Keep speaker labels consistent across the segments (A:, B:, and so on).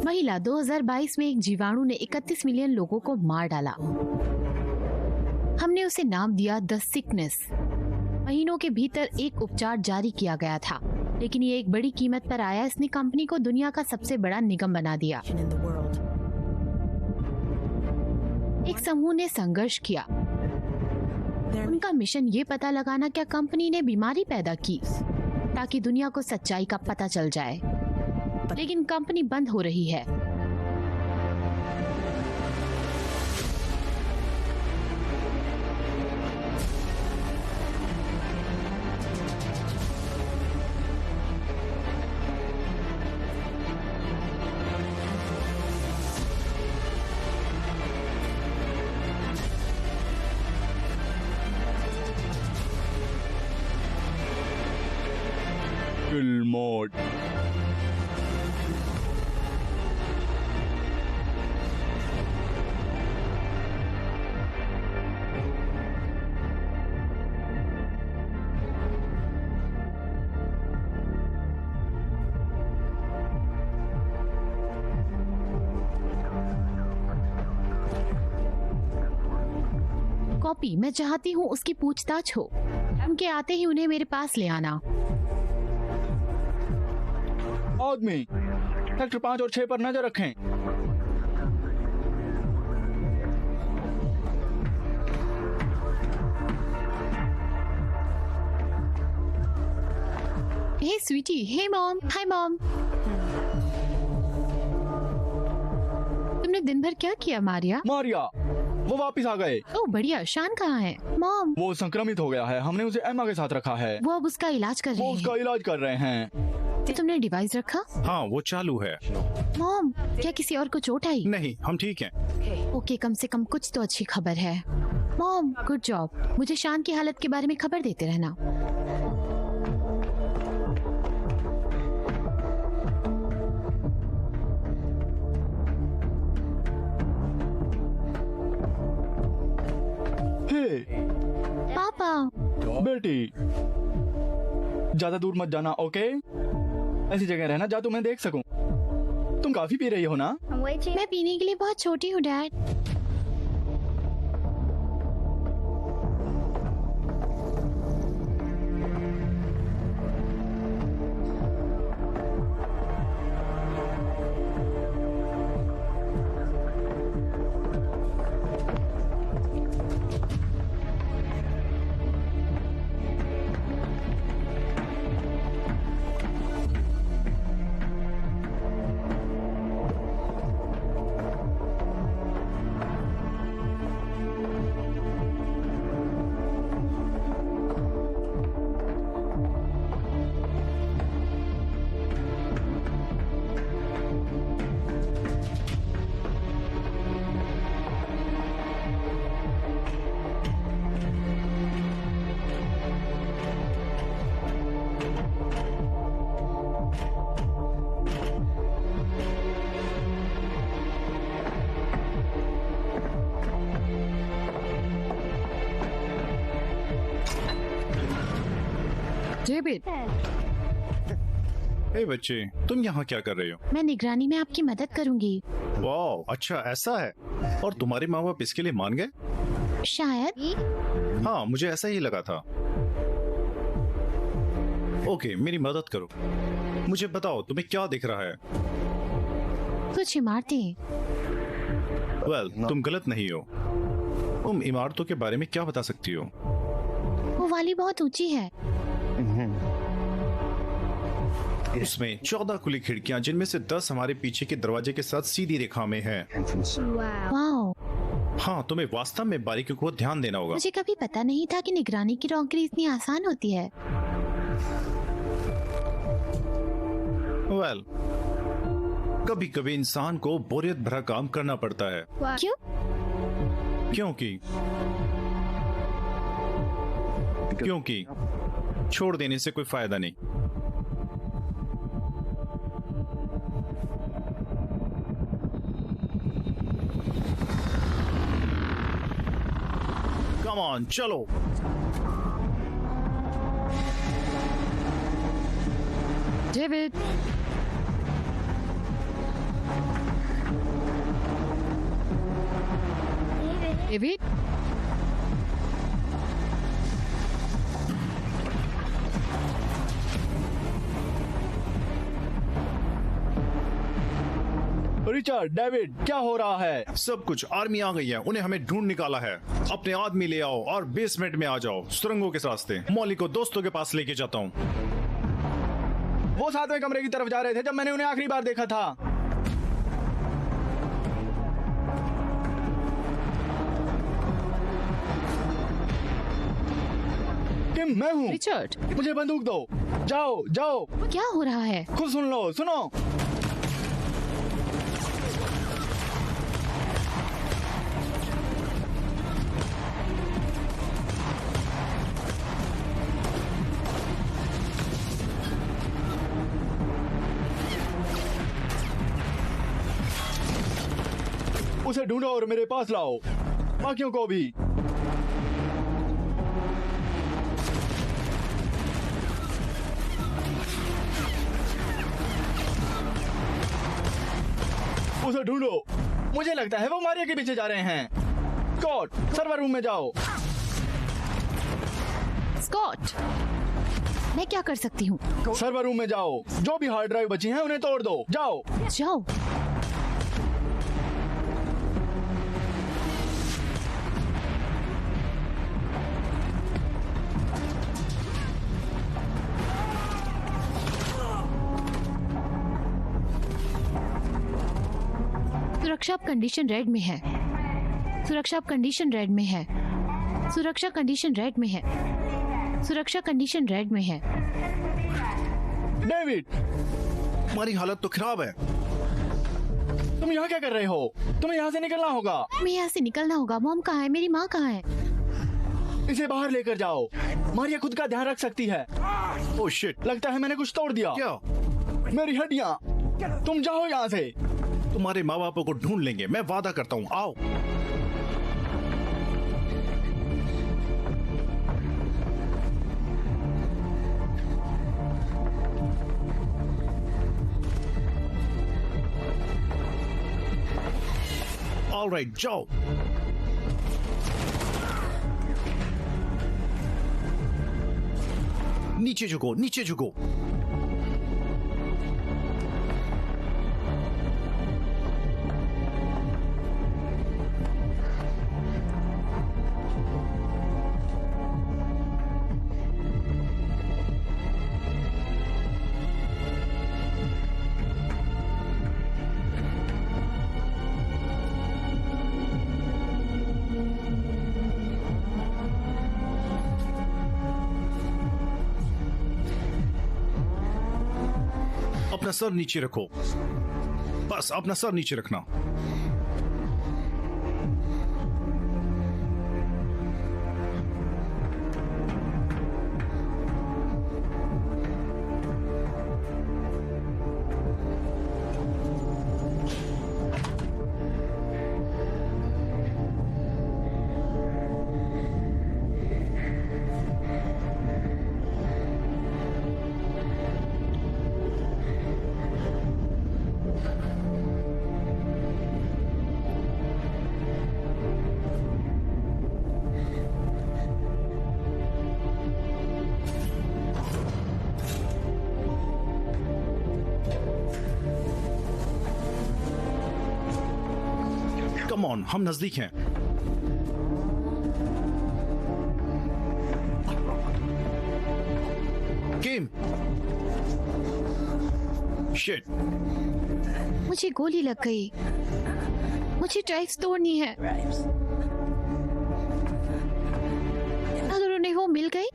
A: महिला 2022 में एक जीवाणु ने 31 मिलियन लोगों को मार डाला। हमने उसे नाम दिया द सिकनेस। महीनों के भीतर एक उपचार जारी किया गया था, लेकिन ये एक बड़ी कीमत पर आया। इसने कंपनी को दुनिया का सबसे बड़ा निगम बना दिया। एक समूह ने संघर्ष किया। उनका मिशन ये पता लगाना क्या कंपनी ने बीमारी पैदा की ताकि दुनिया को सच्चाई का पता चल जाए, लेकिन कंपनी बंद हो रही है।
B: मोड
A: कॉपी, मैं चाहती हूँ उसकी पूछताछ हो। उनके आते ही उन्हें मेरे पास ले आना।
B: आदमी, सेक्टर 5 और 6 पर नजर रखें।
A: हे स्वीटी, हे मॉम, हाय मॉम। तुमने दिन भर क्या किया मारिया?
B: मारिया, वो वापस आ गए।
A: ओह बढ़िया। शान कहाँ है? मॉम,
B: वो संक्रमित हो गया है। हमने उसे एम्मा के साथ रखा है।
A: वो अब उसका इलाज कर रहे
B: वो
A: हैं।
B: उसका इलाज कर रहे हैं।
A: तुमने डिवाइस रखा?
C: हाँ, वो चालू है।
A: मॉम, क्या किसी और को चोट आई?
C: नहीं, हम ठीक हैं।
A: ओके, कम से कम कुछ तो अच्छी खबर है। Mom, good job. मुझे शान की हालत के बारे में खबर देते रहना।
B: हे
A: पापा,
B: बेटी, ज्यादा दूर मत जाना, ओके? ऐसी जगह रहना जहाँ तुम्हें देख सकूं। तुम काफी पी रही हो ना?
A: मैं पीने के लिए बहुत छोटी हूँ डैड। डेविड,
C: हे बच्चे, तुम यहाँ क्या कर रहे हो?
A: मैं निगरानी में आपकी मदद करूंगी।
C: वाह, अच्छा ऐसा है। और तुम्हारे माँ बाप इसके लिए मान गए?
A: शायद।
C: हाँ, मुझे ऐसा ही लगा था। ओके, मेरी मदद करो। मुझे बताओ, तुम्हें क्या दिख रहा है?
A: कुछ इमारतें।
C: वेल, तुम गलत नहीं हो। तुम इमारतों के बारे में क्या बता सकती हो?
A: वो वाली बहुत ऊंची है।
C: उसमें 14 खुली खिड़कियां, जिनमें से 10 हमारे पीछे के दरवाजे के साथ सीधी रेखा में है।
A: वाओ।
C: हाँ, तुम्हें वास्तव में बारीकियों को ध्यान देना होगा।
A: मुझे कभी पता नहीं था कि निगरानी की नौकरी इतनी आसान होती है।
C: वेल, कभी कभी इंसान को बोरियत भरा काम करना पड़ता है।
A: क्यों?
C: क्योंकि छोड़ देने से कोई फायदा नहीं। कम ऑन, चलो।
A: डेविड, डेविड,
B: रिचर्ड, डेविड, क्या हो रहा है?
C: सब कुछ, आर्मी आ गई है, उन्हें हमें ढूंढ निकाला है। अपने आदमी ले आओ और बेसमेंट में आ जाओ, सुरंगों के रास्ते। मॉली को दोस्तों के पास लेके जाता हूँ।
B: वो 7वें कमरे की तरफ जा रहे थे जब मैंने उन्हें आखिरी बार देखा था। किम, मैं हूँ।
A: रिचर्ड,
B: मुझे बंदूक दो। जाओ जाओ।
A: क्या हो रहा है?
B: खुद सुन लो, सुनो। उसे ढूंढो और मेरे पास लाओ, बाकियों को भी। उसे ढूंढो। मुझे लगता है वो मारिया के पीछे जा रहे हैं। स्कॉट, सर्वर रूम में जाओ।
A: स्कॉट, मैं क्या कर सकती हूँ?
B: सर्वर रूम में जाओ, जो भी हार्ड ड्राइव बची हैं उन्हें तोड़ दो। जाओ
A: जाओ। सुरक्षा कंडीशन रेड में है। सुरक्षा कंडीशन रेड में है। सुरक्षा कंडीशन रेड में है। सुरक्षा कंडीशन रेड में है।
B: डेविड,
C: हमारी हालत तो खराब है।
B: तुम यहाँ क्या कर रहे हो? तुम्हें यहाँ से निकलना होगा।
A: मैं यहाँ से निकलना होगा। मॉम कहाँ है? मेरी माँ कहाँ है?
B: इसे बाहर लेकर जाओ। मारिया खुद का ध्यान रख सकती है।
C: ओह शिट,
B: लगता है मैंने कुछ तोड़ दिया।
C: क्या?
B: मेरी हड्डियाँ। तुम जाओ यहाँ से।
C: तुम्हारे माँ बापों को ढूंढ लेंगे, मैं वादा करता हूँ। आओ। ऑलराइट, जाओ। नीचे झुको, नीचे झुको। अपना सर नीचे रखो। बस अपना सर नीचे रखना। कम ऑन, हम नजदीक हैं। किम, शिट,
A: मुझे गोली लग गई। मुझे ड्राइव्स तोड़नी है। अगर उन्हें वो मिल गई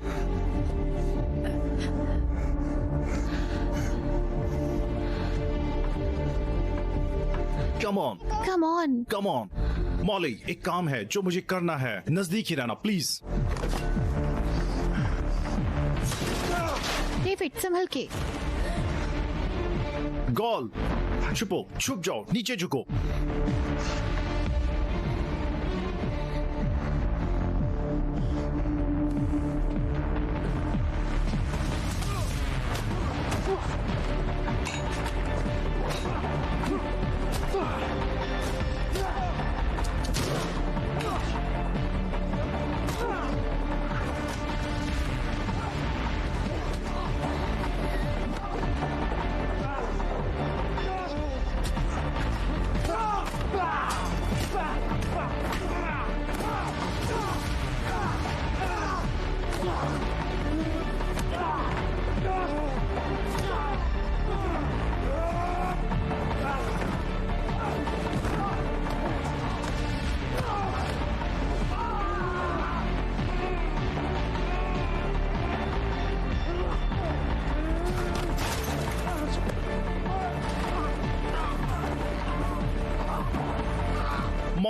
C: come on,
A: come on.
C: Come on. Molly, एक काम है जो मुझे करना है, नजदीक ही रहना प्लीज।
A: डेविड, संभल के।
C: गॉल, छुपो, छुप जाओ, नीचे झुको।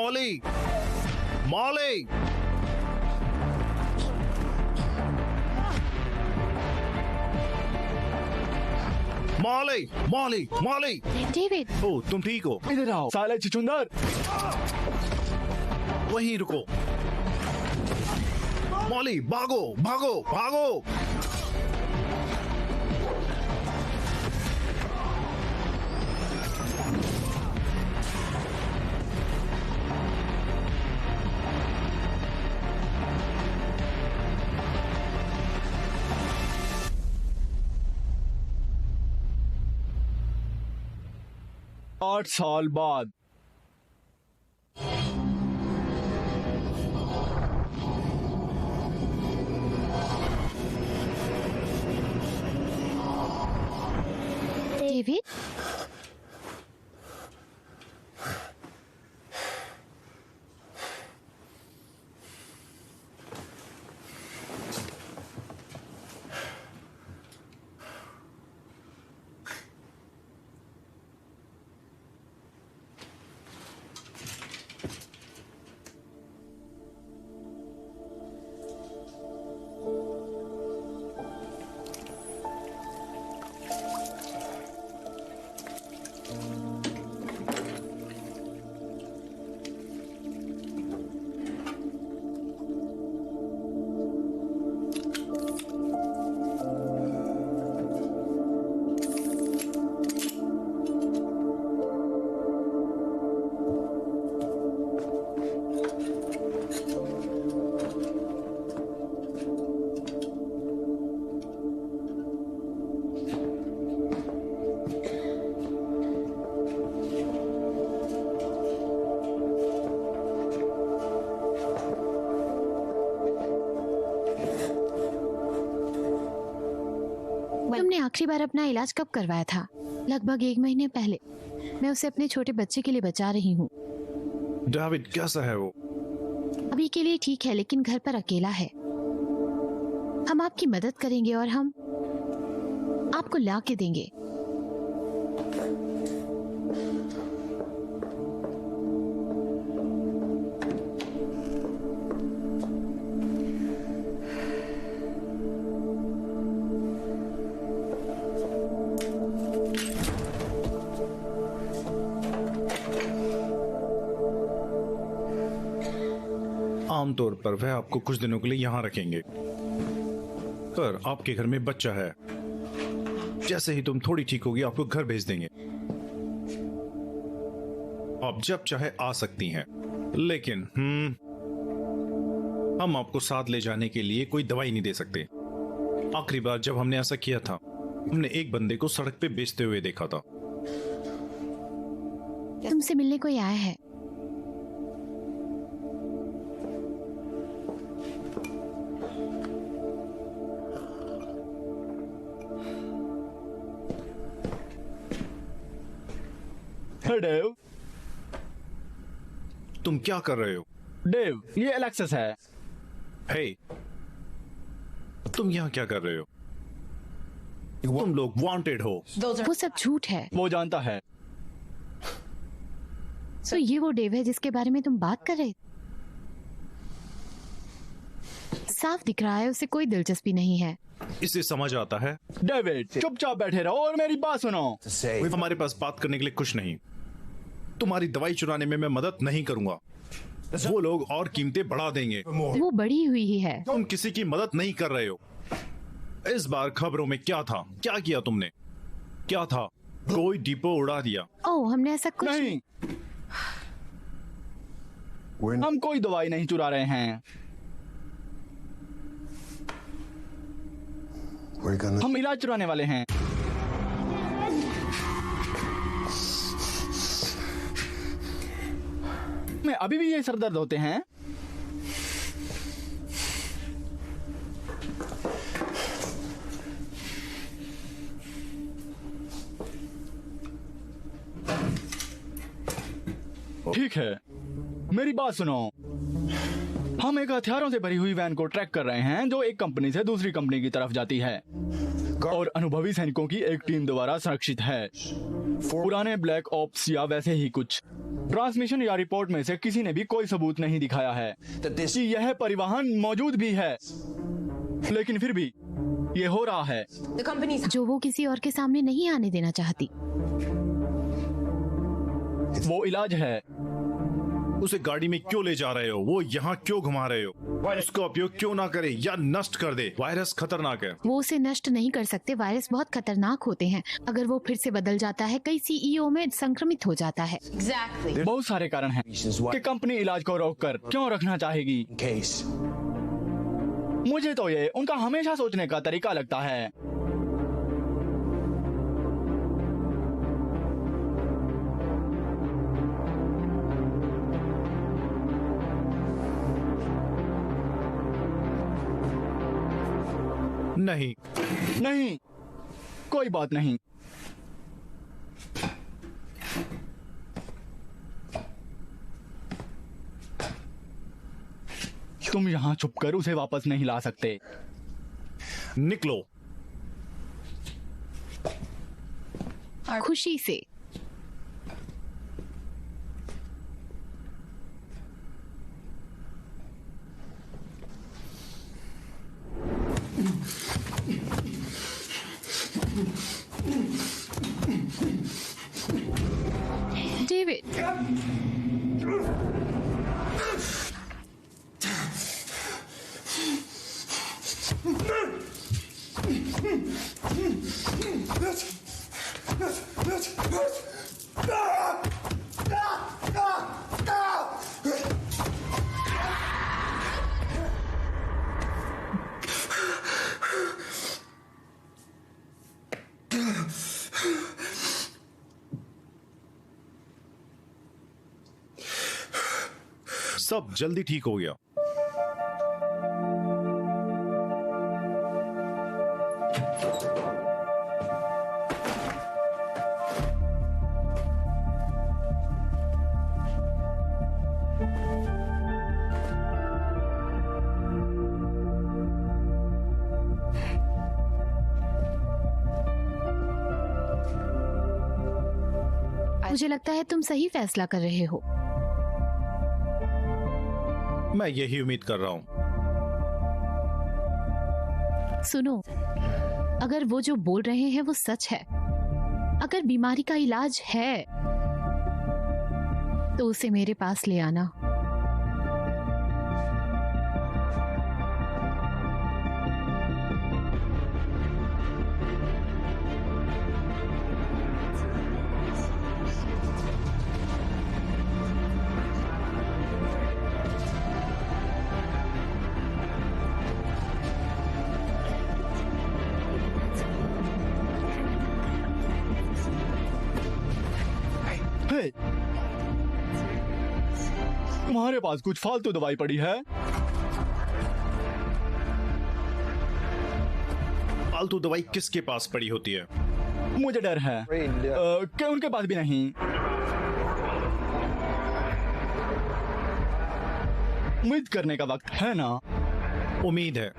C: Molly, Molly, Molly, Molly, Molly.
A: David,
C: ओ, तुम ठीक हो?
B: इधर आओ साले छुछुंदर।
C: वहीं रुको। मॉली, भागो, भागो, भागो।
B: 8 साल बाद।
A: डेविड, तुमने आखिरी बार अपना इलाज कब करवाया था? लगभग 1 महीने पहले। मैं उसे अपने छोटे बच्चे के लिए बचा रही हूँ।
C: डेविड कैसा है वो?
A: अभी के लिए ठीक है, लेकिन घर पर अकेला है। हम आपकी मदद करेंगे और हम आपको ला के देंगे।
C: आमतौर पर वह आपको कुछ दिनों के लिए यहाँ रखेंगे, पर आपके घर में बच्चा है। जैसे ही तुम थोड़ी ठीक होगी आपको घर भेज देंगे। आप जब चाहे आ सकती हैं, लेकिन हम आपको साथ ले जाने के लिए कोई दवाई नहीं दे सकते। आखिरी बार जब हमने ऐसा किया था, हमने एक बंदे को सड़क पे बेचते हुए देखा था।
A: तुमसे मिलने कोई आया है।
B: डेव,
C: तुम क्या कर रहे हो?
B: डेव, ये एलेक्सिस है।
C: हे, तुम यहाँ क्या कर रहे हो? तुम लोग वांटेड हो।
A: वो सब झूठ है।
B: वो जानता है।
A: तो ये वो डेव है जिसके बारे में तुम बात कर रहे? साफ दिख रहा है उसे कोई दिलचस्पी नहीं है।
C: इसे समझ आता है।
B: डेविड, चुपचाप बैठे रहो और मेरी बात सुनो।
C: हमारे पास बात करने के लिए कुछ नहीं। तुम्हारी दवाई चुराने में मैं मदद नहीं करूंगा। वो लोग और कीमतें बढ़ा देंगे।
A: वो बढ़ी हुई ही है।
C: तुम किसी की मदद नहीं कर रहे हो। इस बार खबरों में क्या था? क्या किया तुमने? क्या था? कोई डिपो उड़ा दिया।
A: ओह, हमने ऐसा कुछ
B: नहीं, हम कोई दवाई नहीं चुरा रहे हैं। हम इलाज चुराने वाले हैं। मैं अभी भी ये सरदर्द होते हैं। ठीक है, मेरी बात सुनो। हम एक हथियारों से भरी हुई वैन को ट्रैक कर रहे हैं जो एक कंपनी से दूसरी कंपनी की तरफ जाती है और अनुभवी सैनिकों की एक टीम द्वारा संरक्षित है। पुराने ब्लैक ऑप्स या वैसे ही कुछ। ट्रांसमिशन या रिपोर्ट में से किसी ने भी कोई सबूत नहीं दिखाया है कि यह परिवहन मौजूद भी है, लेकिन फिर भी ये हो रहा है।
A: जो वो किसी और के सामने नहीं आने देना चाहती।
B: वो इलाज है।
C: उसे गाड़ी में क्यों ले जा रहे हो? वो यहाँ क्यों घुमा रहे हो? उसका उपयोग क्यों ना करे या नष्ट कर दे? वायरस खतरनाक है।
A: वो उसे नष्ट नहीं कर सकते। वायरस बहुत खतरनाक होते हैं। अगर वो फिर से बदल जाता है, कई सीईओ में संक्रमित हो जाता है।
B: बहुत सारे कारण हैं कि कंपनी इलाज को रोककर क्यों रखना चाहेगी। मुझे तो ये उनका हमेशा सोचने का तरीका लगता है।
C: नहीं
B: नहीं, कोई बात नहीं। तुम यहाँ छुपकर उसे वापस नहीं ला सकते।
C: निकलो।
A: खुशी से। डेविड,
C: सब जल्दी ठीक हो गया।
A: मुझे लगता है तुम सही फैसला कर रहे हो।
C: मैं यही उम्मीद कर रहा हूं।
A: सुनो, अगर वो जो बोल रहे हैं वो सच है, अगर बीमारी का इलाज है, तो उसे मेरे पास ले आना।
B: तुम्हारे पास कुछ फालतू दवाई पड़ी है?
C: फालतू दवाई किसके पास पड़ी होती है?
B: मुझे डर है कि उनके पास भी नहीं। उम्मीद करने का वक्त है ना?
C: उम्मीद है,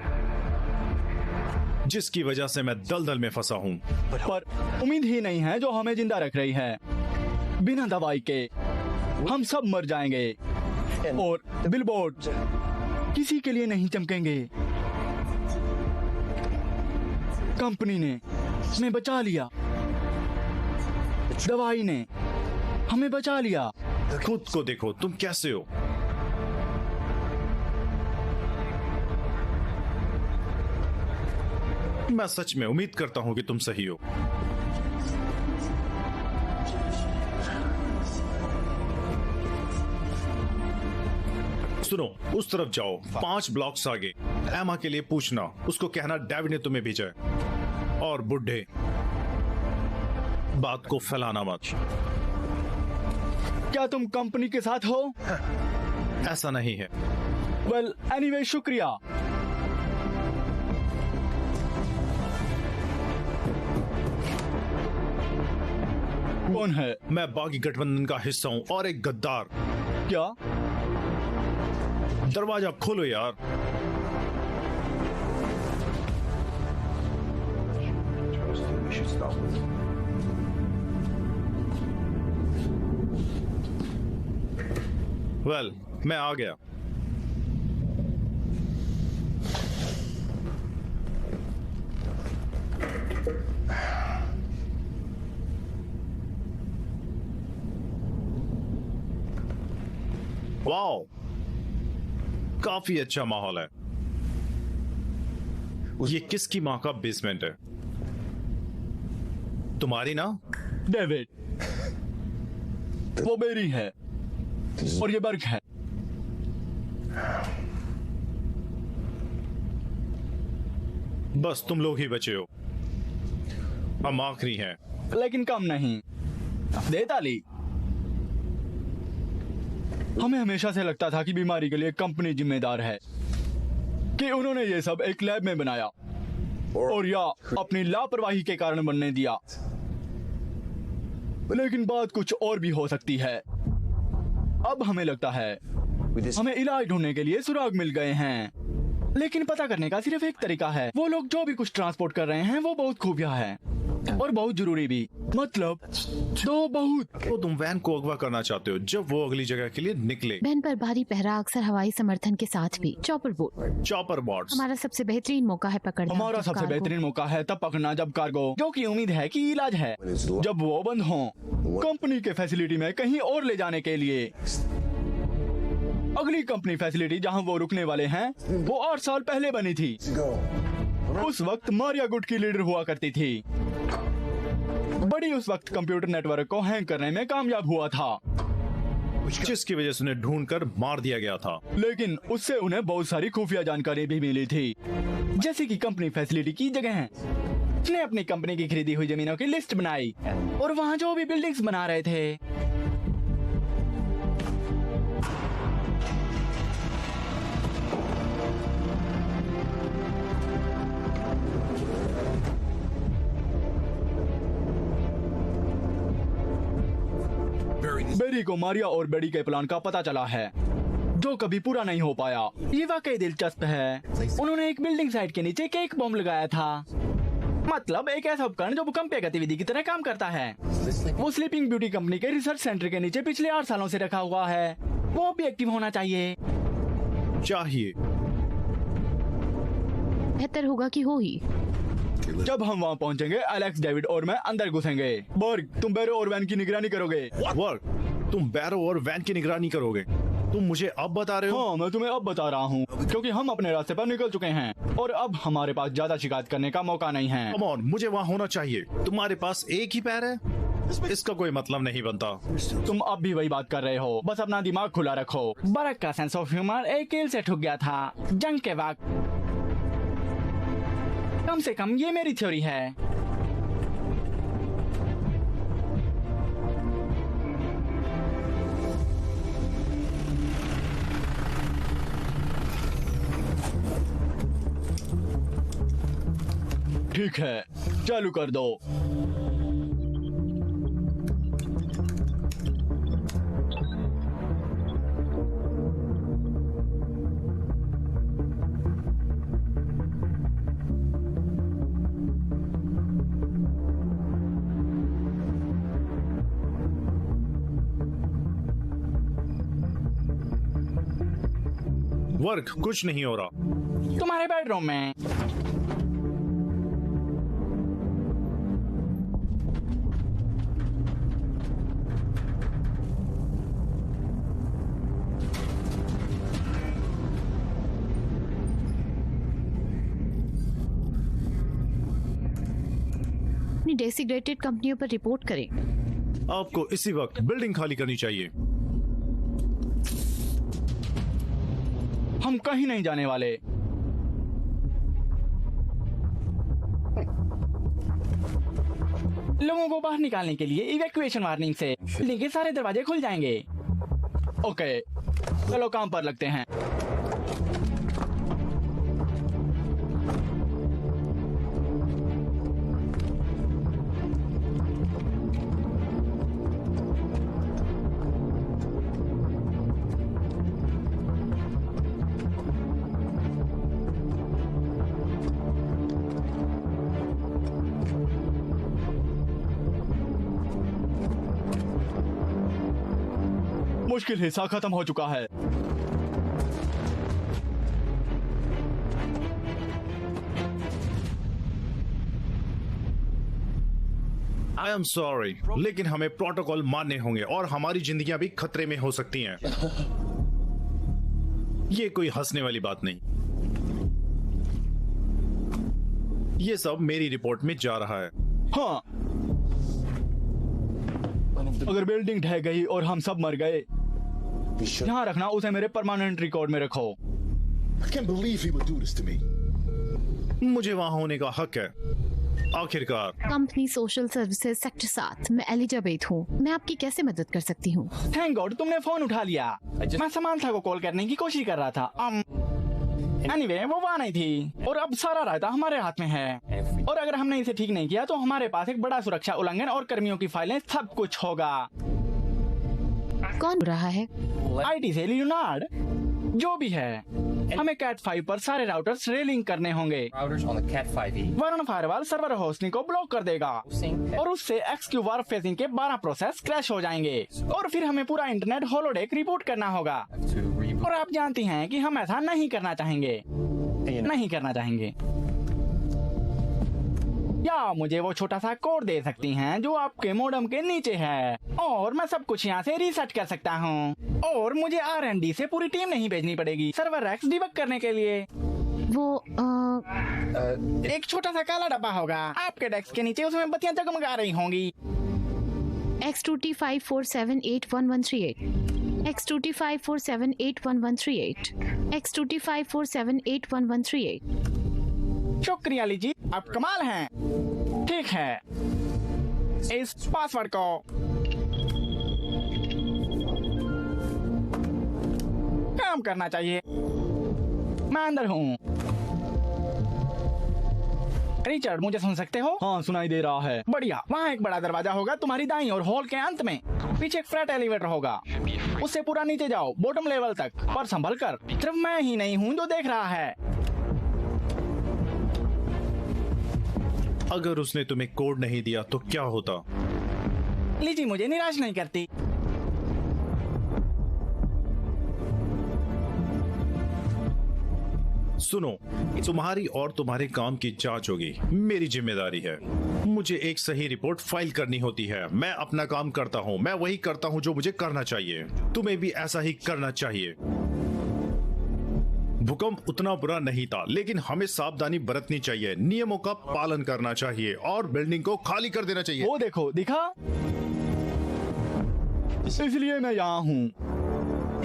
C: जिसकी वजह से मैं दलदल में फंसा हूं।
B: पर उम्मीद ही नहीं है जो हमें जिंदा रख रही है। बिना दवाई के हम सब मर जाएंगे और बिलबोर्ड किसी के लिए नहीं चमकेंगे। कंपनी ने हमें बचा लिया, दवाई ने हमें बचा लिया।
C: खुद को देखो, तुम कैसे हो? मैं सच में उम्मीद करता हूं कि तुम सही हो। सुनो, उस तरफ जाओ, 5 ब्लॉक्स आगे। एमा के लिए पूछना, उसको कहना डेविड ने तुम्हें भेजा है। और बुढ़े, बात को फैलाना मत।
B: क्या तुम कंपनी के साथ हो?
C: ऐसा नहीं है।
B: वेल, एनीवे, शुक्रिया। कौन है?
C: मैं बागी गठबंधन का हिस्सा हूं और एक गद्दार।
B: क्या?
C: दरवाजा खोलो यार। वेल, मैं आ गया। वाओ, काफी अच्छा माहौल है। ये किसकी माँ का बेसमेंट है? तुम्हारी ना?
B: डेविड, वो मेरी है और ये बर्क है।
C: बस तुम लोग ही बचे हो, हम आखिरी हैं।
B: लेकिन कम नहीं। दे ताली। हमें हमेशा से लगता था कि बीमारी के लिए कंपनी जिम्मेदार है, कि उन्होंने ये सब एक लैब में बनाया और या अपनी लापरवाही के कारण बनने दिया। लेकिन बात कुछ और भी हो सकती है। अब हमें लगता है हमें इलाज ढूंढने के लिए सुराग मिल गए हैं, लेकिन पता करने का सिर्फ एक तरीका है। वो लोग जो भी कुछ ट्रांसपोर्ट कर रहे हैं वो बहुत खुफिया है और बहुत जरूरी भी। मतलब
C: तो तुम वैन को अगवा करना चाहते हो जब वो अगली जगह के लिए निकले।
A: वैन पर भारी पहरा, अक्सर हवाई समर्थन के साथ भी। चॉपर बोट हमारा सबसे बेहतरीन मौका है पकड़ना।
B: हमारा सबसे बेहतरीन मौका है तब पकड़ना जब कार्गो, जो की उम्मीद है कि इलाज है, जब वो बंद हो कंपनी के फैसिलिटी में कहीं और ले जाने के लिए। अगली कंपनी फैसिलिटी जहां वो रुकने वाले हैं वो 8 साल पहले बनी थी। उस वक्त मारिया गुट की लीडर हुआ करती थी। बड़ी उस वक्त कंप्यूटर नेटवर्क को हैंग करने में कामयाब हुआ था,
C: जिसकी वजह से उन्हें ढूंढकर मार दिया गया था।
B: लेकिन उससे उन्हें बहुत सारी खुफिया जानकारी भी मिली थी, जैसे कि कंपनी फैसिलिटी की जगह है। उसने अपनी कंपनी की खरीदी हुई जमीनों की लिस्ट बनाई और वहाँ जो भी बिल्डिंग्स बना रहे थे बेरी को मारिया और बेडी के प्लान का पता चला है, जो कभी पूरा नहीं हो पाया। ये वाकई दिलचस्प है। उन्होंने एक बिल्डिंग साइट के नीचे केक बॉम्ब लगाया था, मतलब एक ऐसा उपकरण जो भूकंपीय गतिविधि की तरह काम करता है। वो स्लीपिंग ब्यूटी कंपनी के रिसर्च सेंटर के नीचे पिछले 8 सालों से रखा हुआ है। वो भी एक्टिव होना चाहिए।
A: बेहतर होगा कि हो ही।
B: जब हम वहाँ पहुँचेंगे, एलेक्स, डेविड और मैं अंदर घुसेंगे। बर्ग, तुम बैरो और वैन की निगरानी करोगे।
C: तुम बैरो और वैन की निगरानी करोगे? तुम मुझे अब बता रहे हो?
B: हाँ, मैं तुम्हें अब बता रहा हूँ, क्योंकि हम अपने रास्ते पर निकल चुके हैं और अब हमारे पास ज्यादा शिकायत करने का मौका नहीं है।
C: कम ऑन, मुझे वहाँ होना चाहिए। तुम्हारे पास एक ही पैर है, इसका कोई मतलब नहीं बनता।
B: तुम अब भी वही बात कर रहे हो, बस अपना दिमाग खुला रखो। बर्ग का सेंस ऑफ ह्यूमर एक कील से ठुक गया था जंग के वक्त। कम से कम ये मेरी थ्योरी है। ठीक है, चालू कर दो।
C: वर्क, कुछ नहीं हो रहा।
B: तुम्हारे बेडरूम में।
A: अपनी डेसिग्नेटेड कंपनियों पर रिपोर्ट करें।
C: आपको इसी वक्त बिल्डिंग खाली करनी चाहिए।
B: हम कहीं नहीं जाने वाले। लोगों को बाहर निकालने के लिए इवैक्यूएशन वार्निंग से बिल्डिंग के सारे दरवाजे खुल जाएंगे। ओके, चलो काम पर लगते हैं। मुश्किल हिस्सा खत्म हो चुका है।
C: आई एम सॉरी, लेकिन हमें प्रोटोकॉल मानने होंगे और हमारी जिंदगियां भी खतरे में हो सकती हैं। ये कोई हंसने वाली बात नहीं। ये सब मेरी रिपोर्ट में जा रहा है।
B: हाँ, अगर बिल्डिंग ढह गई और हम सब मर गए, यहाँ रखना, उसे मेरे परमानेंट रिकॉर्ड में रखो।
C: मुझे वहां होने का हक है। आखिरकार
A: कंपनी सोशल सर्विसेज सेक्टर 7, मैं एलिजाबेथ हूँ। मैं आपकी कैसे मदद कर सकती हूँ?
B: थैंक गॉड तुमने फोन उठा लिया। मैं समांथा को कॉल करने की कोशिश कर रहा था। एनीवे, वो वहाँ नहीं थी और अब सारा रायता हमारे हाथ में है। और अगर हमने इसे ठीक नहीं किया तो हमारे पास एक बड़ा सुरक्षा उल्लंघन और कर्मियों की फाइलें, सब कुछ होगा।
A: कौन रहा है?
B: आईटी से लियोनार्ड, जो भी है। हमें कैट 5 पर सारे राउटर्स रेलिंग करने होंगे। वरुण फायरवॉल सर्वर होस्टिंग को ब्लॉक कर देगा और उससे XQ वार्प फेजिंग के 12 प्रोसेस क्रैश हो जाएंगे और फिर हमें पूरा इंटरनेट होलोडेक रिबूट करना होगा। और आप जानती हैं कि हम ऐसा नहीं करना चाहेंगे, नहीं करना चाहेंगे। या मुझे वो छोटा सा कोड दे सकती हैं जो आपके मोडम के नीचे है और मैं सब कुछ यहाँ से रीसेट कर सकता हूँ और मुझे R&D से पूरी टीम नहीं भेजनी पड़ेगी सर्वर रैक्स डिबग करने के लिए।
A: वो
B: एक छोटा सा काला डब्बा होगा आपके डेस्क के नीचे, उसमें बत्तियां जगमगा रही होंगी।
A: X2T547811138 X2T547811138 X2T547811138।
B: शुक्रिया लीजी, आप कमाल हैं। ठीक है, इस पासवर्ड को काम करना चाहिए। मैं अंदर हूँ। रिचर्ड, मुझे सुन सकते हो? हाँ, सुनाई दे रहा है। बढ़िया। वहाँ एक बड़ा दरवाजा होगा तुम्हारी दाईं और हॉल के अंत में पीछे एक फ्लैट एलिवेटर होगा, उससे पूरा नीचे जाओ बॉटम लेवल तक, पर संभल कर। सिर्फ मैं ही नहीं हूँ जो देख रहा है।
C: अगर उसने तुम्हें कोड नहीं दिया तो क्या होता?
B: लीजी मुझे निराश नहीं करती।
C: सुनो, तुम्हारी और तुम्हारे काम की जांच होगी, मेरी जिम्मेदारी है। मुझे एक सही रिपोर्ट फाइल करनी होती है। मैं अपना काम करता हूँ, मैं वही करता हूँ जो मुझे करना चाहिए। तुम्हें भी ऐसा ही करना चाहिए। भूकंप उतना बुरा नहीं था, लेकिन हमें सावधानी बरतनी चाहिए, नियमों का पालन करना चाहिए और बिल्डिंग को खाली कर देना चाहिए।
B: वो देखो, दिखा? इसलिए मैं यहाँ हूँ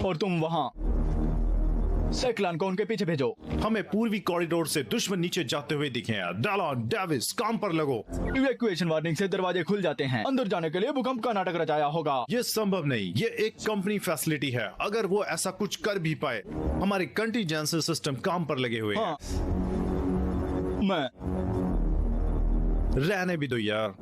B: और तुम वहाँ। सेक्लान को उनके पीछे भेजो।
C: हमें पूर्वी कॉरिडोर से दुश्मन नीचे जाते हुए दिखे हैं। डालन, डेविस, काम पर लगो।
B: इवैक्यूएशन वार्निंग से दरवाजे खुल जाते हैं। अंदर जाने के लिए भूकंप का नाटक रचाया होगा।
C: ये संभव नहीं, ये एक कंपनी फैसिलिटी है। अगर वो ऐसा कुछ कर भी पाए, हमारे कंटीजेंसी सिस्टम काम पर लगे हुए हैं।
B: मैं
C: रहने भी दो यार।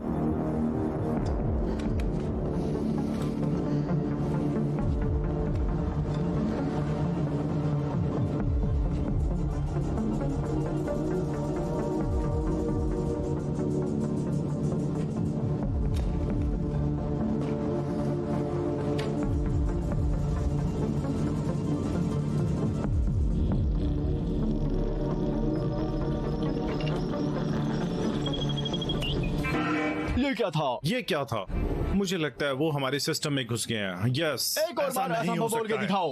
B: क्या था?
C: ये क्या था? मुझे लगता है वो हमारे सिस्टम में घुस गए हैं। यस,
B: एक और बार ऐसा बोल के दिखाओ।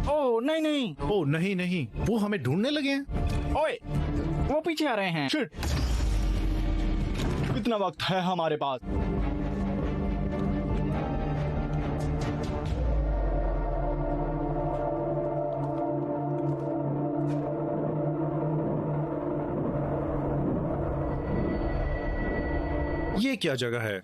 B: ओह नहीं नहीं,
C: ओह नहीं नहीं, वो हमें ढूंढने लगे हैं।
B: ओए, वो पीछे आ रहे हैं। शिट, कितना वक्त है हमारे पास?
C: ये क्या जगह है?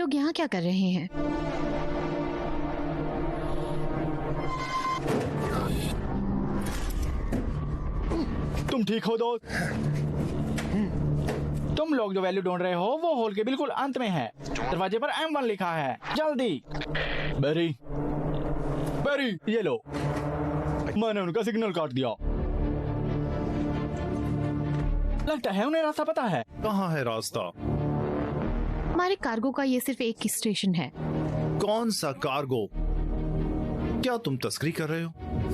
A: लोग यहाँ क्या कर रहे हैं?
B: तुम ठीक हो दोस्त? तुम लोग जो वैल्यू ढूंढ रहे हो वो होल के बिल्कुल अंत में है। दरवाजे पर M1 लिखा है। जल्दी। बेरी, बेरी, ये लो। मैंने उनका सिग्नल काट दिया। लगता है उन्हें रास्ता पता है।
C: कहाँ है रास्ता?
A: हमारे कार्गो का ये सिर्फ एक ही स्टेशन है।
C: कौन सा कार्गो? क्या तुम तस्करी कर रहे हो?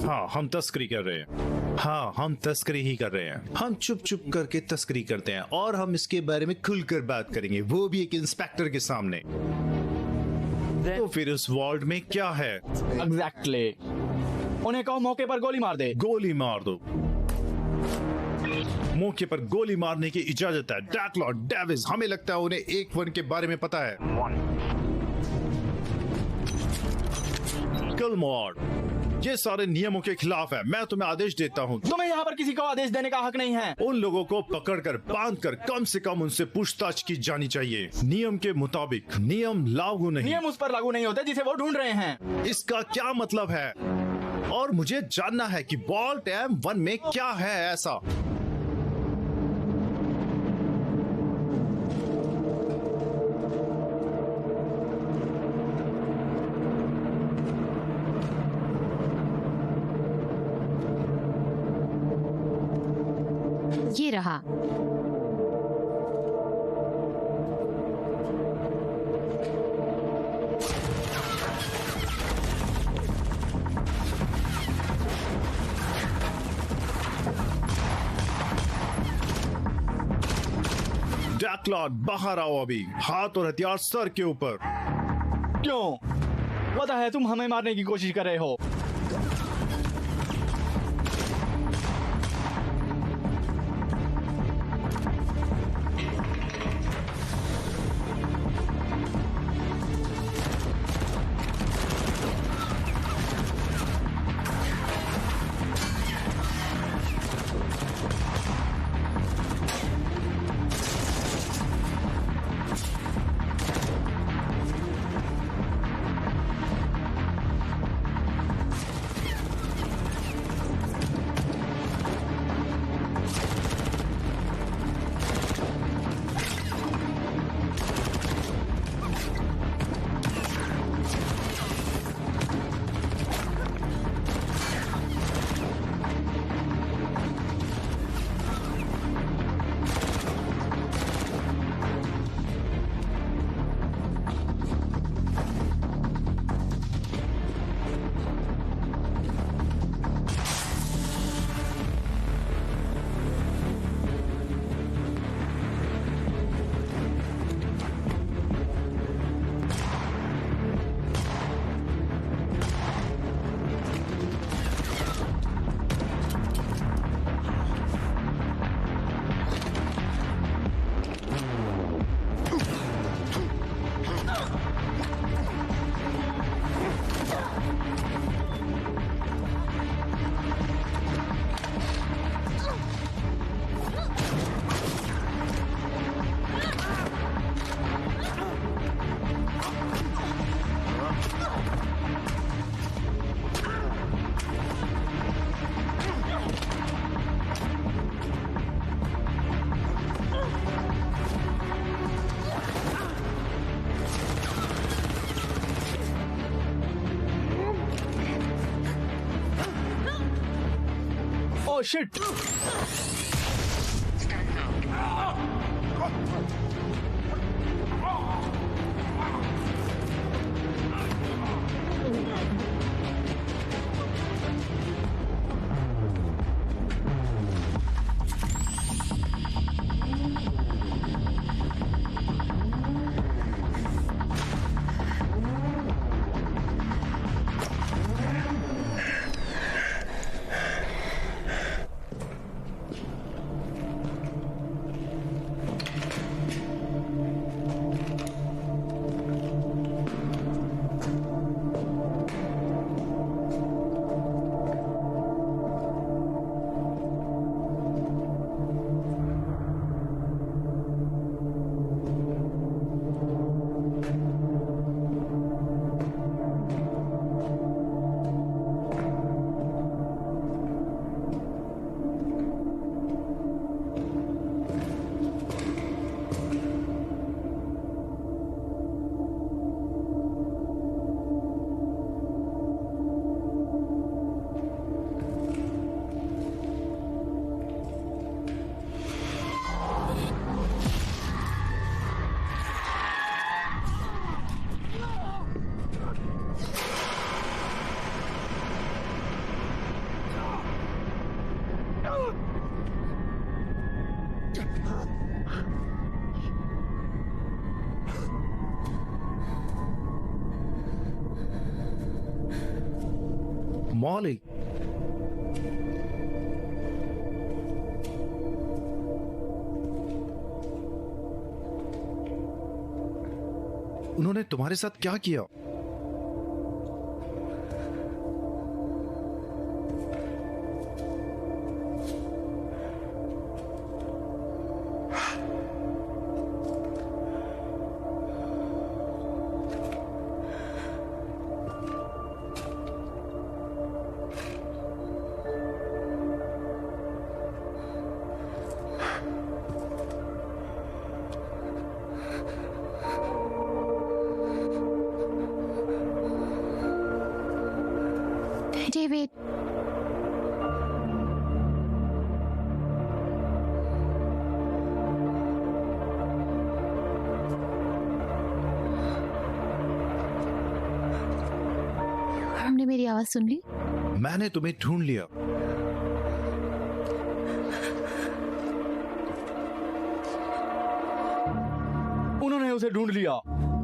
C: हाँ, हम तस्करी कर रहे हैं। हाँ, हम तस्करी ही कर रहे हैं। हम चुप चुप करके तस्करी करते हैं और हम इसके बारे में खुलकर बात करेंगे, वो भी एक इंस्पेक्टर के सामने। तो फिर उस वार्ड में क्या है?
B: एग्जैक्टली। उन्हें कहो मौके पर गोली मार दे।
C: गोली मार दो। मौके पर गोली मारने की इजाजत है। डैकलॉर्ड डेविस, हमें लगता है उन्हें 1-1 के बारे में पता है। किलमोर, ये सारे नियमों के खिलाफ है। मैं तुम्हें आदेश देता हूँ।
B: तुम्हें यहाँ पर किसी को आदेश देने का हक नहीं है।
C: उन लोगों को पकड़कर बांधकर कम से कम उनसे पूछताछ की जानी चाहिए। नियम के मुताबिक। नियम लागू नहीं।
B: नियम उस पर लागू नहीं होते जिसे वो ढूंढ रहे हैं।
C: इसका क्या मतलब है? और मुझे जानना है कि वॉल्ट M1 में क्या है ऐसा।
A: ये रहा।
C: डैकलॉर्ड, बाहर आओ अभी। हाथ और हथियार सर के ऊपर।
B: क्यों? पता है तुम हमें मारने की कोशिश कर रहे हो। Oh shit!
C: मॉली, उन्होंने तुम्हारे साथ क्या किया?
A: डेविड, हमने मेरी आवाज सुन ली?
C: मैंने तुम्हें ढूंढ लिया।
B: उन्होंने उसे ढूंढ लिया।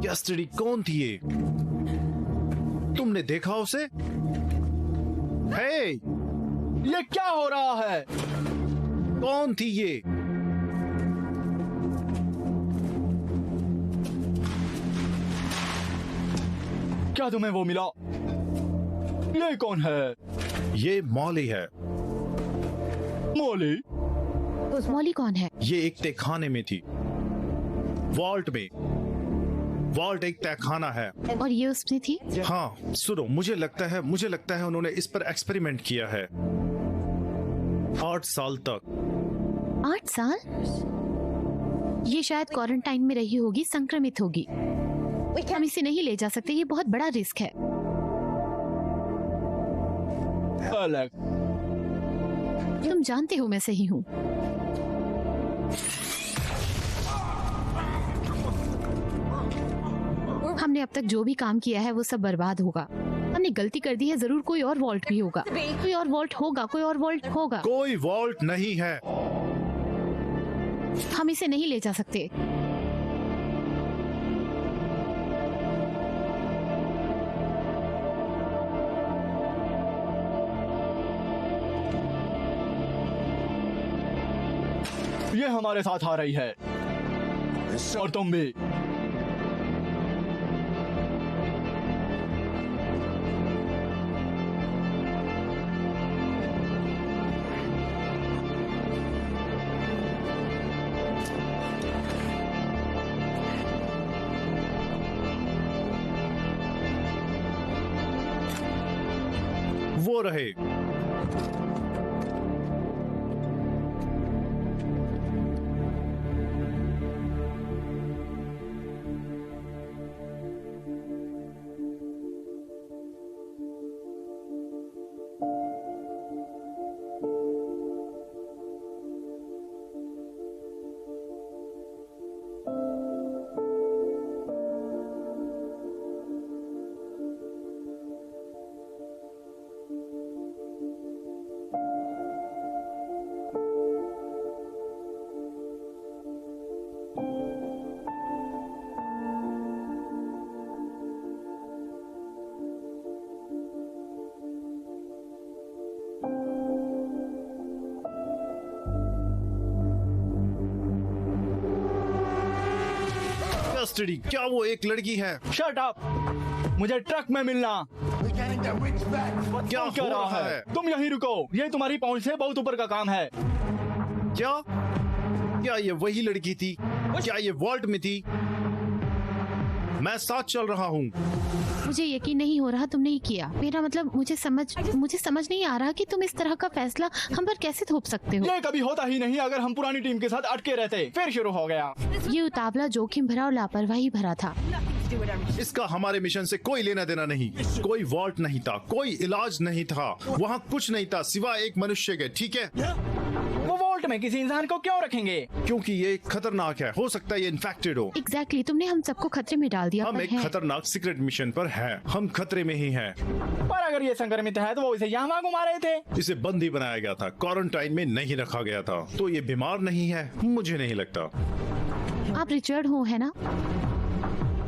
C: यस्टरडे कौन थी ये? तुमने देखा उसे? हे,
B: ये क्या हो रहा है?
C: कौन थी ये?
B: क्या तुम्हें वो मिला? ये कौन है?
C: ये मॉली है।
B: मॉली?
A: मॉली कौन है?
C: ये एक तहखाने में थी, वॉल्ट में। वॉल्ट एक तहखाना है।
A: और ये उसमें थी?
C: हाँ, सुनो, मुझे लगता है उन्होंने इस पर एक्सपेरिमेंट किया है 8 साल तक।
A: 8 साल? ये शायद क्वारंटाइन में रही होगी, संक्रमित होगी। हम इसे नहीं ले जा सकते, ये बहुत बड़ा रिस्क है।
B: अलग,
A: तुम जानते हो मैं सही हूँ। हमने अब तक जो भी काम किया है वो सब बर्बाद होगा। हमने गलती कर दी है, जरूर कोई और वॉल्ट भी होगा। कोई और वॉल्ट होगा, कोई और वॉल्ट होगा।
C: कोई वॉल्ट नहीं है।
A: हम इसे नहीं ले जा सकते।
B: ये हमारे साथ आ रही है और तुम भी।
C: वो रहे। कस्टडी, क्या वो एक लड़की है?
B: Shut up! मुझे ट्रक में मिलना।
C: क्या
B: क्या
C: हो
B: रहा
C: रहा
B: है?
C: है?
B: तुम यहीं रुको, ये तुम्हारी पहुंच से बहुत ऊपर का काम है।
C: क्या क्या ये वही लड़की थी? क्या ये वॉल्ट में थी? मैं साथ चल रहा हूँ।
A: मुझे यकीन नहीं हो रहा तुमने ही किया। मेरा मतलब मुझे समझ नहीं आ रहा कि तुम इस तरह का फैसला हम पर कैसे थोप सकते हो।
B: ये कभी होता ही नहीं। अगर हम पुरानी टीम के साथ अटके रहते, फिर शुरू हो गया।
A: ये उतावला, जोखिम भरा और लापरवाही भरा था।
C: इसका हमारे मिशन से कोई लेना देना नहीं। कोई वॉल्ट नहीं था, कोई इलाज नहीं था, वहाँ कुछ नहीं था सिवाय एक मनुष्य के। ठीक है,
B: वो वोल्ट में किसी इंसान को क्यों रखेंगे?
C: क्योंकि ये खतरनाक है। हो सकता है ये इन्फेक्टेड हो।
A: एग्जैक्टली, तुमने हम सबको खतरे में डाल दिया।
C: हम
A: पर
C: एक
A: है।
C: खतरनाक सीक्रेट मिशन पर हैं। हम खतरे में ही हैं।
B: पर अगर ये संक्रमित है तो वो इसे यहाँ घुमा रहे थे।
C: इसे बंदी बनाया गया था, क्वारंटाइन में नहीं रखा गया था। तो ये बीमार नहीं है, मुझे नहीं लगता।
A: आप रिचर्ड हो, है ना?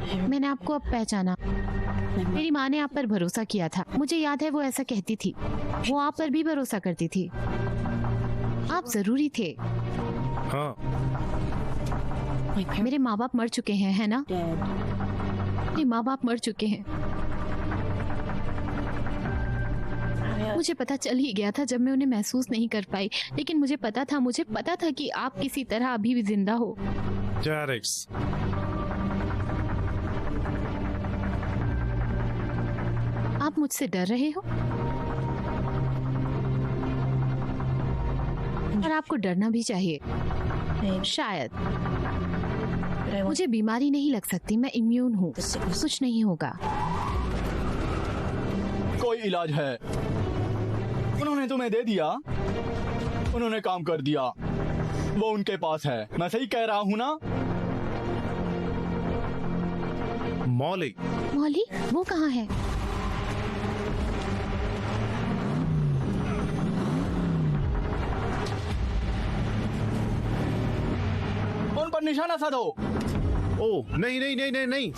A: मैंने आपको अब पहचाना। मेरी माँ ने आप पर भरोसा किया था। मुझे याद है वो ऐसा कहती थी। वो आप पर भी भरोसा करती थी। आप जरूरी थे।
C: हाँ,
A: मेरे माँ बाप मर चुके हैं, है ना? मेरे माँ बाप मर चुके हैं। मुझे पता चल ही गया था जब मैं उन्हें महसूस नहीं कर पाई, लेकिन मुझे पता था कि आप किसी तरह अभी भी जिंदा हो।
C: डेरेक्स,
A: आप मुझसे डर रहे हो और आपको डरना भी चाहिए। शायद मुझे बीमारी नहीं लग सकती, मैं इम्यून हूँ, कुछ नहीं होगा।
B: कोई इलाज है? उन्होंने तुम्हें दे दिया, उन्होंने काम कर दिया, वो उनके पास है। मैं सही कह रहा हूँ ना?
C: मौली,
A: मौली वो कहाँ है?
B: उन पर निशाना साधो।
C: ओह नहीं नहीं नहीं नहीं नहीं।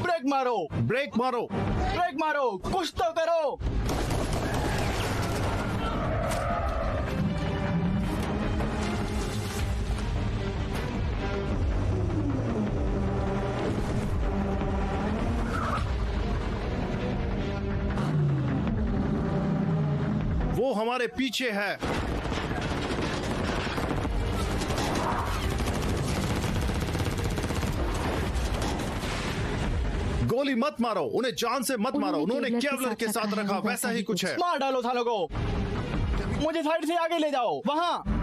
B: ब्रेक मारो,
C: ब्रेक मारो।
B: ब्रेक मारो, कुछ तो करो।
C: वो हमारे पीछे है। गोली मत मारो, उन्हें जान से मत मारो। उन्होंने केवलर के साथ रखा, वैसा ही कुछ है।
B: मार डालो सालों को। मुझे साइड से आगे ले जाओ, वहां।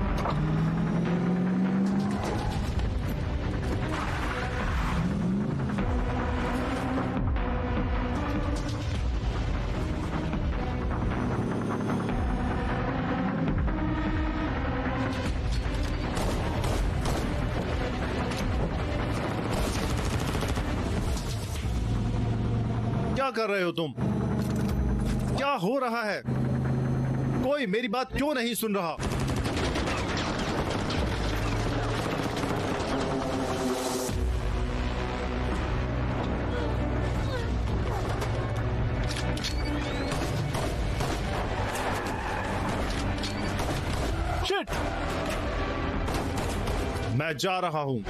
C: क्या कर रहे हो तुम? क्या हो रहा है? कोई मेरी बात क्यों नहीं सुन रहा?
B: शिट!
C: मैं जा रहा हूं।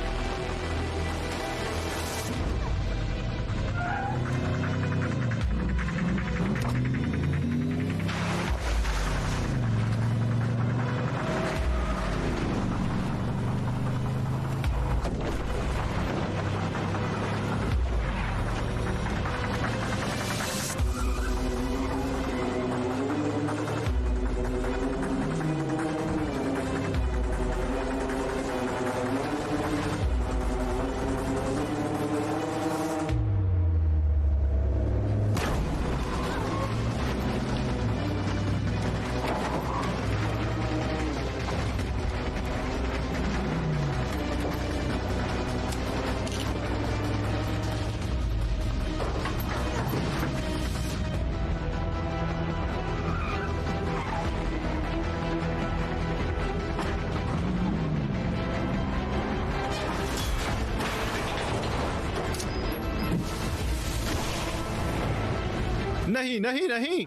C: नहीं नहीं नहीं।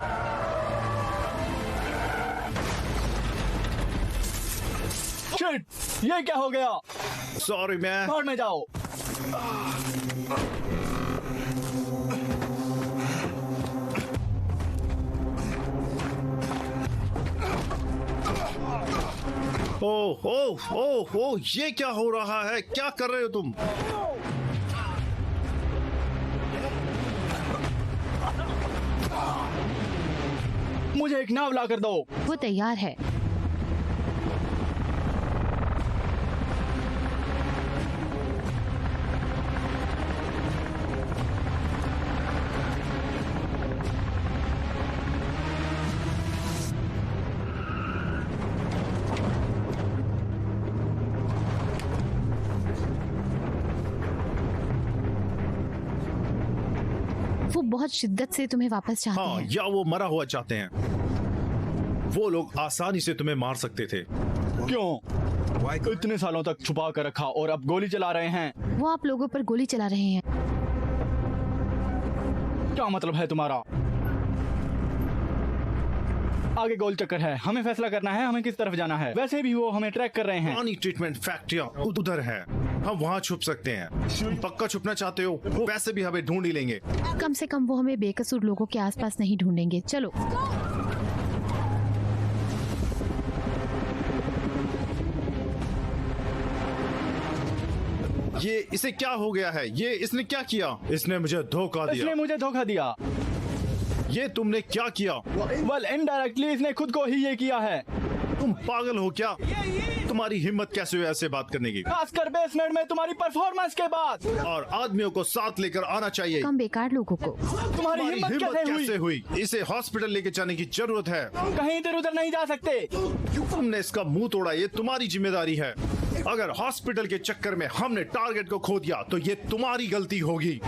B: शिट! ये क्या हो गया?
C: Sorry man.
B: भाड़ में जाओ।
C: ओह ओह ओह ओह, ये क्या हो रहा है? क्या कर रहे हो तुम?
B: मुझे एक नाव ला कर दो।
A: वो तैयार है। बहुत शिद्दत से तुम्हें वापस चाहते
C: हाँ,
A: हैं।
C: या वो मरा हुआ चाहते हैं। वो लोग आसानी से तुम्हें मार सकते थे।
B: क्यों? इतने सालों तक छुपा कर रखा और अब गोली चला रहे हैं।
A: वो आप लोगों पर गोली चला रहे हैं।
B: क्या मतलब है तुम्हारा? आगे गोल चक्कर है, हमें फैसला करना है हमें किस तरफ जाना है। वैसे भी वो हमें ट्रैक कर रहे हैं।
C: पानी ट्रीटमेंट फैक्ट्रियाँ उधर है, हम वहाँ छुप सकते हैं। तुम पक्का छुपना चाहते हो? वो वैसे भी हमें ढूंढ ही लेंगे।
A: कम से कम वो हमें बेकसूर लोगों के आसपास नहीं ढूंढेंगे। चलो।
C: ये इसे क्या हो गया है? ये इसने क्या किया? इसने मुझे धोखा
B: इसने
C: दिया।
B: मुझे धोखा दिया।
C: ये तुमने क्या किया?
B: वेल इनडायरेक्टली इसने खुद को ही ये किया है।
C: तुम पागल हो क्या? तुम्हारी हिम्मत कैसे हुई ऐसे बात करने की?
B: खासकर बेसमेंट में तुम्हारी परफॉर्मेंस के बाद।
C: और आदमियों को साथ लेकर आना चाहिए।
A: कम बेकार लोगों को।
B: तुम्हारी हिम्मत कैसे हुई?
C: इसे हॉस्पिटल लेके जाने की जरूरत है।
B: कहीं इधर उधर नहीं जा सकते।
C: तुमने इसका मुंह तोड़ा, ये तुम्हारी जिम्मेदारी है। अगर हॉस्पिटल के चक्कर में हमने टारगेट को खो दिया तो ये तुम्हारी गलती होगी।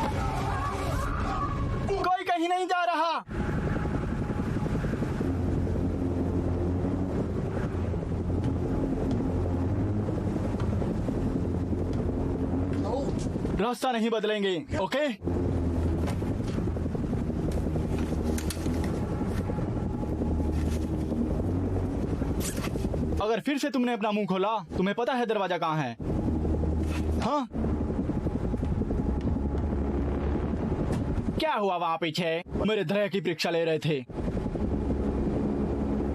B: कोई कहीं नहीं जा रहा। रास्ता नहीं बदलेंगे, ओके? अगर फिर से तुमने अपना मुंह खोला, तुम्हें पता है दरवाजा कहाँ है? हाँ? क्या हुआ वहाँ पीछे? मेरे धैर्य की परीक्षा ले रहे थे।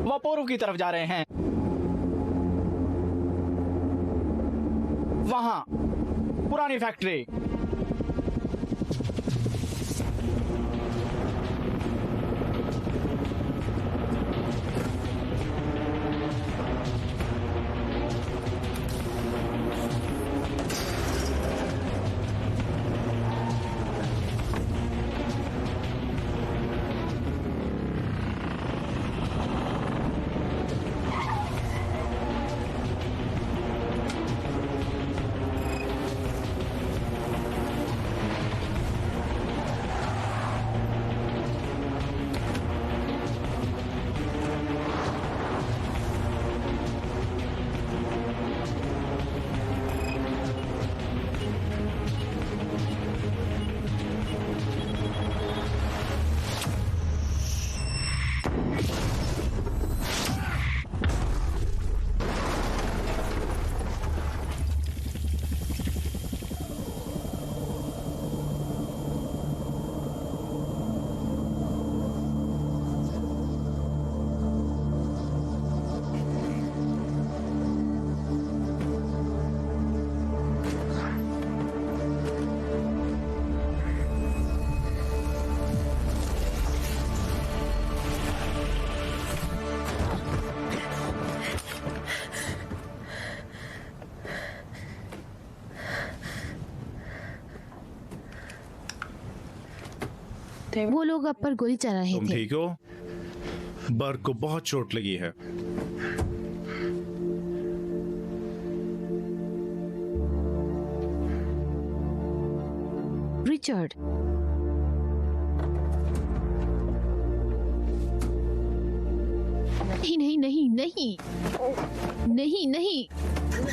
B: वो पूर्व की तरफ जा रहे हैं। वहाँ पुरानी फैक्ट्री।
A: वो लोग अब पर गोली चला रहे
C: तुम
A: थे।
C: ठीक हो? बर्ग को बहुत चोट लगी है।
A: रिचर्ड, नहीं नहीं नहीं नहीं नहीं नहीं,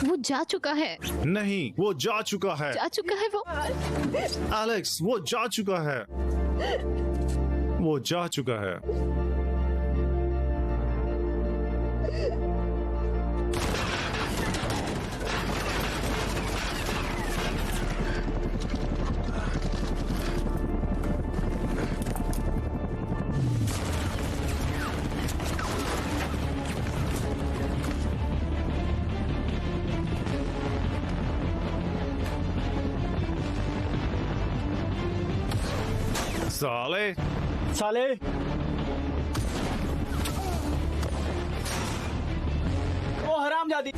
A: वो जा चुका है।
C: नहीं, वो जा चुका है।
A: जा चुका है वो।
C: एलेक्स, वो जा चुका है। वो जा चुका है। साले
B: साले, वो हरामजादी।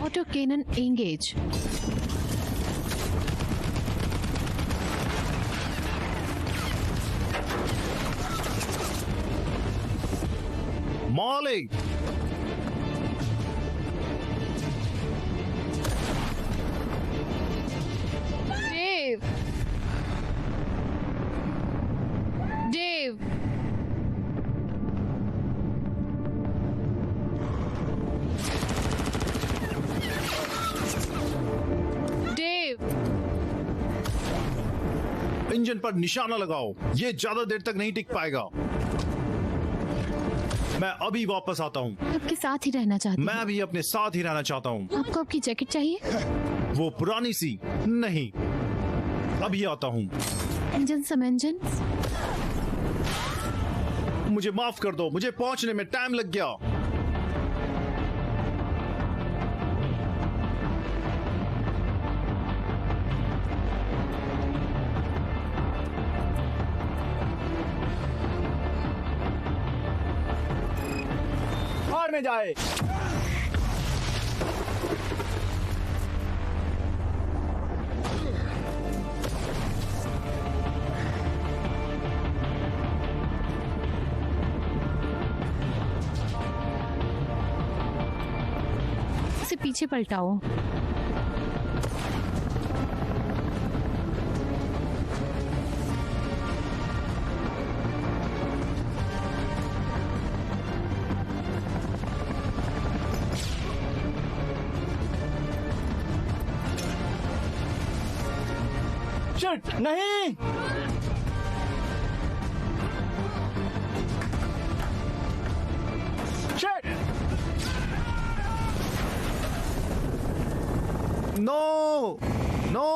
A: Auto cannon engage.
C: Molly, engine पर निशाना लगाओ, ये ज्यादा देर तक नहीं टिक पाएगा। मैं अभी वापस आता हूँ।
A: आपके साथ ही रहना चाहती हूँ।
C: मैं भी अपने साथ ही रहना चाहता हूँ।
A: आपको आपकी जैकेट चाहिए?
C: वो पुरानी सी नहीं, अभी आता हूँ।
A: इंजन सम इंजन।
C: मुझे माफ कर दो, मुझे पहुंचने में टाइम लग गया।
B: बाहर में जाए।
A: उसे पीछे पलटाओ।
B: शिट, नहीं। शिट।
C: No no.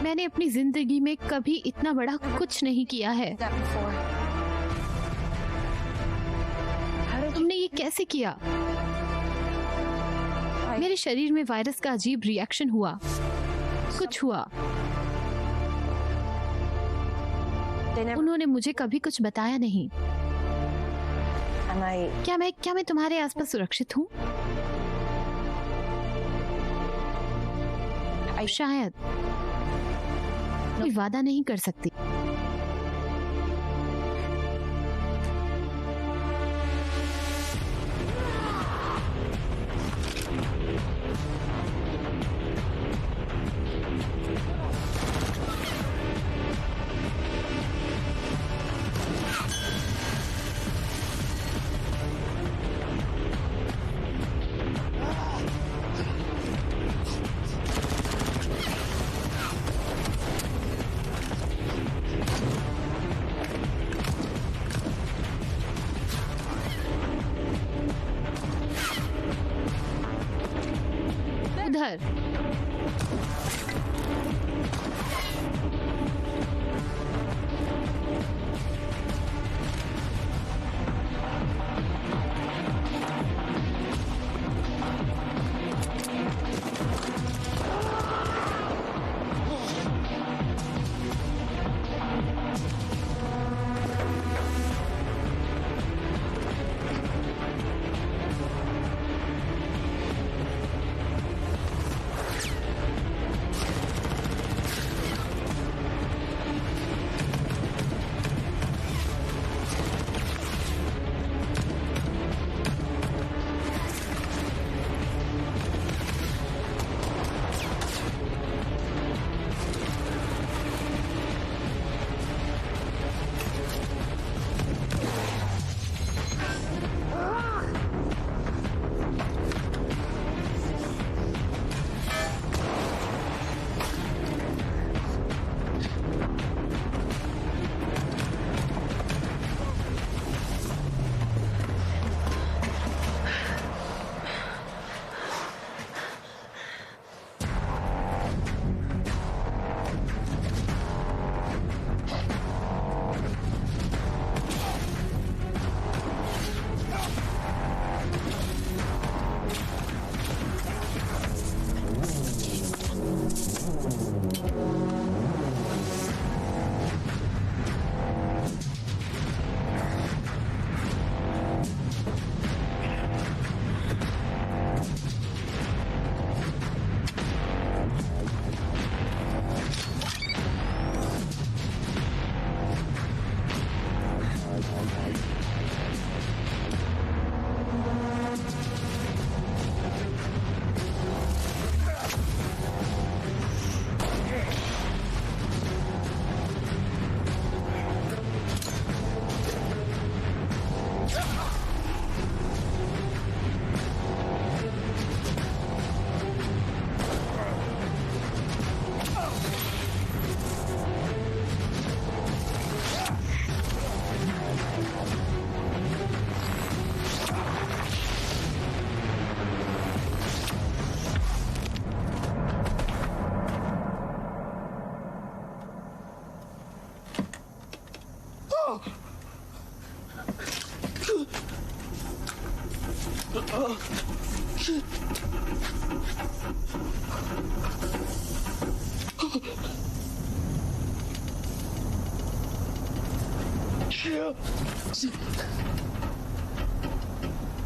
A: मैंने अपनी जिंदगी में कभी इतना बड़ा कुछ नहीं किया है। तुमने ये कैसे किया? मेरे शरीर में वायरस का अजीब रिएक्शन हुआ, कुछ हुआ। उन्होंने मुझे कभी कुछ बताया नहीं। क्या मैं तुम्हारे आसपास सुरक्षित हूँ? शायद। कोई वादा नहीं कर सकती।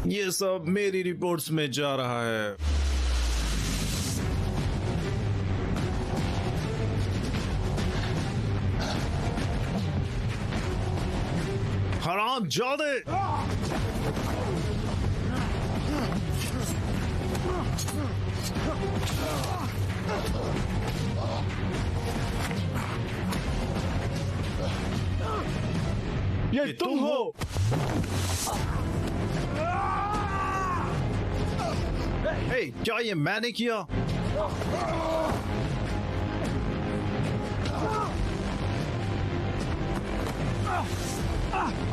C: ये सब मेरी रिपोर्ट्स में जा रहा है। हरामजादे!
B: ये तुम हो?
C: हे, क्या ये मैंने किया?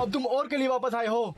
B: अब तुम और के लिए वापस आए हो?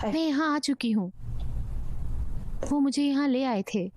A: मैं यहाँ आ चुकी हूँ। वो मुझे यहाँ ले आए थे।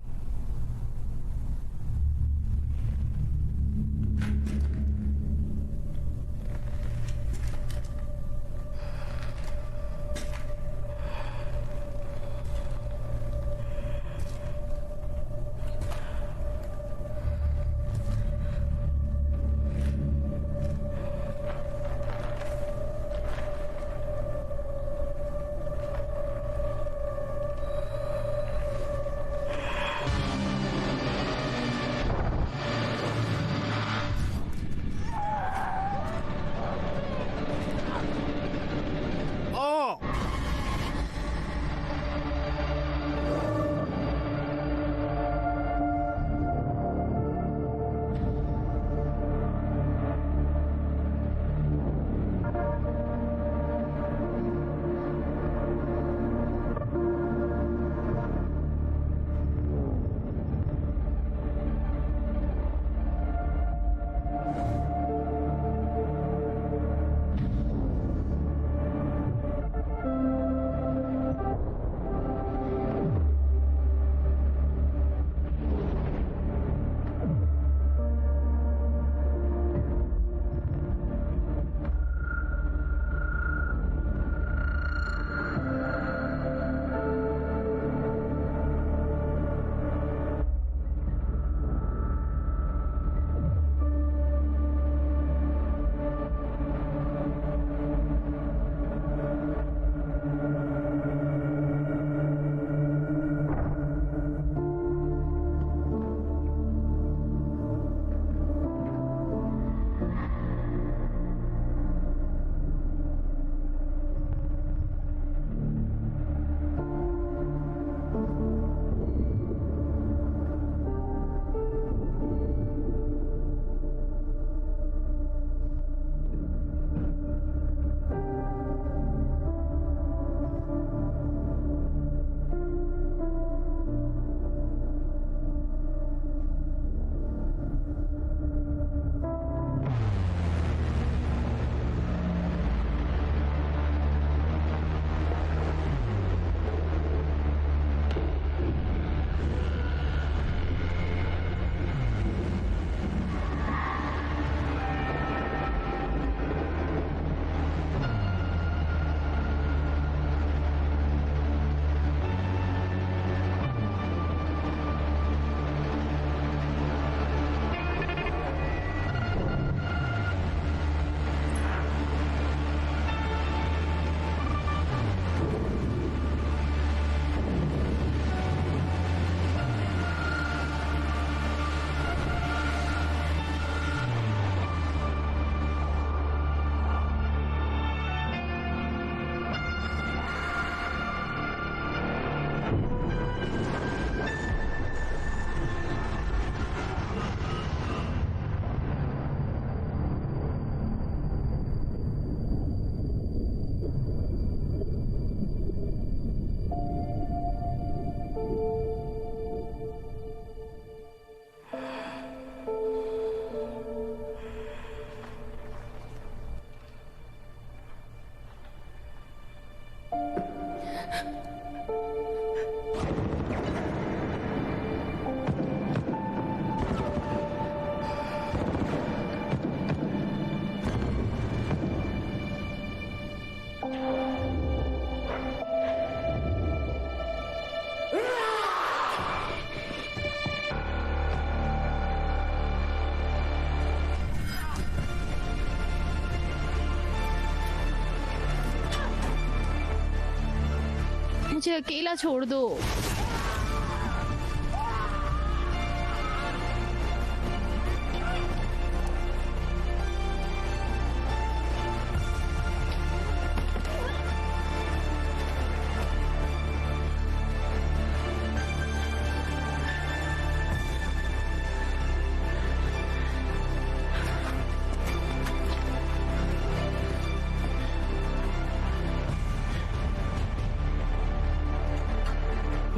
A: मुझे अकेला छोड़ दो।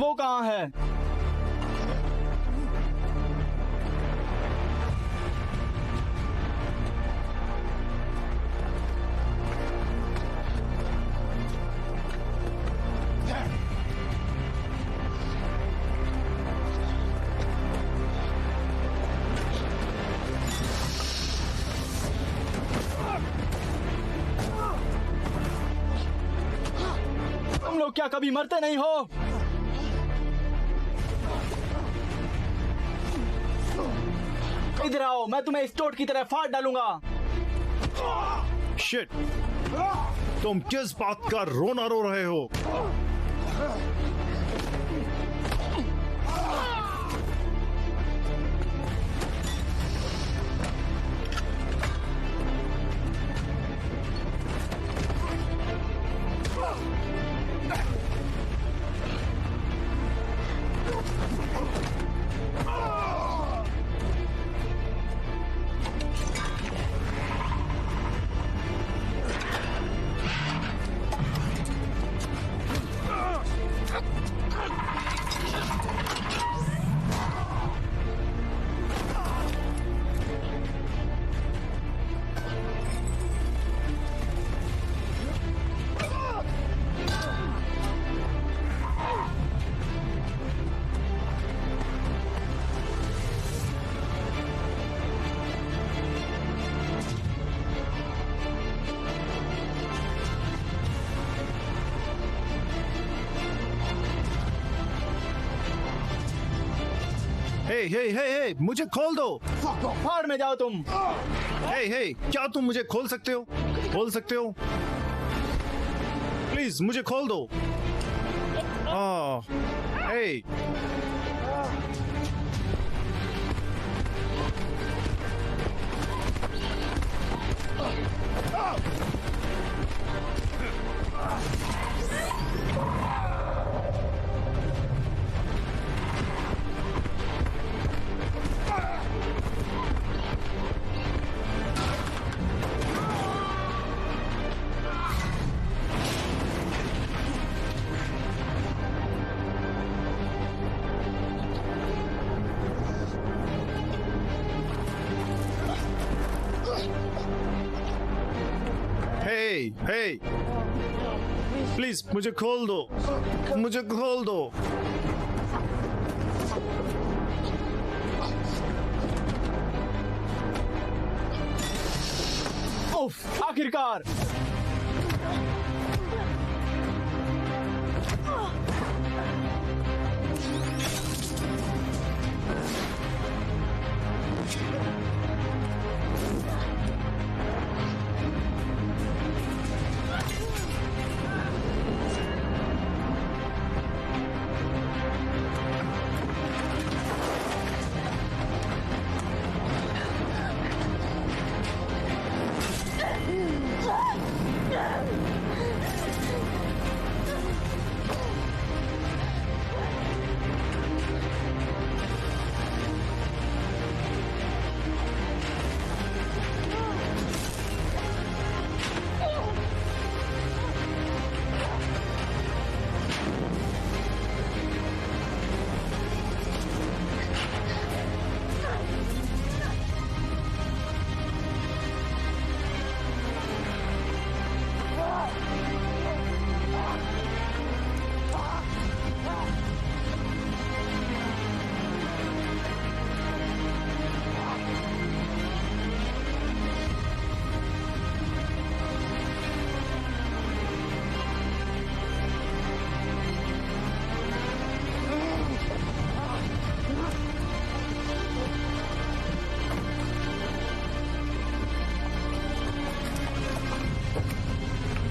B: वो कहाँ है? तुम लोग क्या कभी मरते नहीं हो? इधर आओ, मैं तुम्हें इस टोट की तरह फाड़ डालूंगा।
C: शिट! तुम किस बात का रोना रो रहे हो? हे, मुझे खोल दो।
B: फाड़ में जाओ तुम।
C: हे, क्या तुम मुझे खोल सकते हो? खोल सकते हो? प्लीज मुझे खोल दो। हे, हे, प्लीज मुझे खोल दो। मुझे खोल दो।
B: उफ, आखिरकार।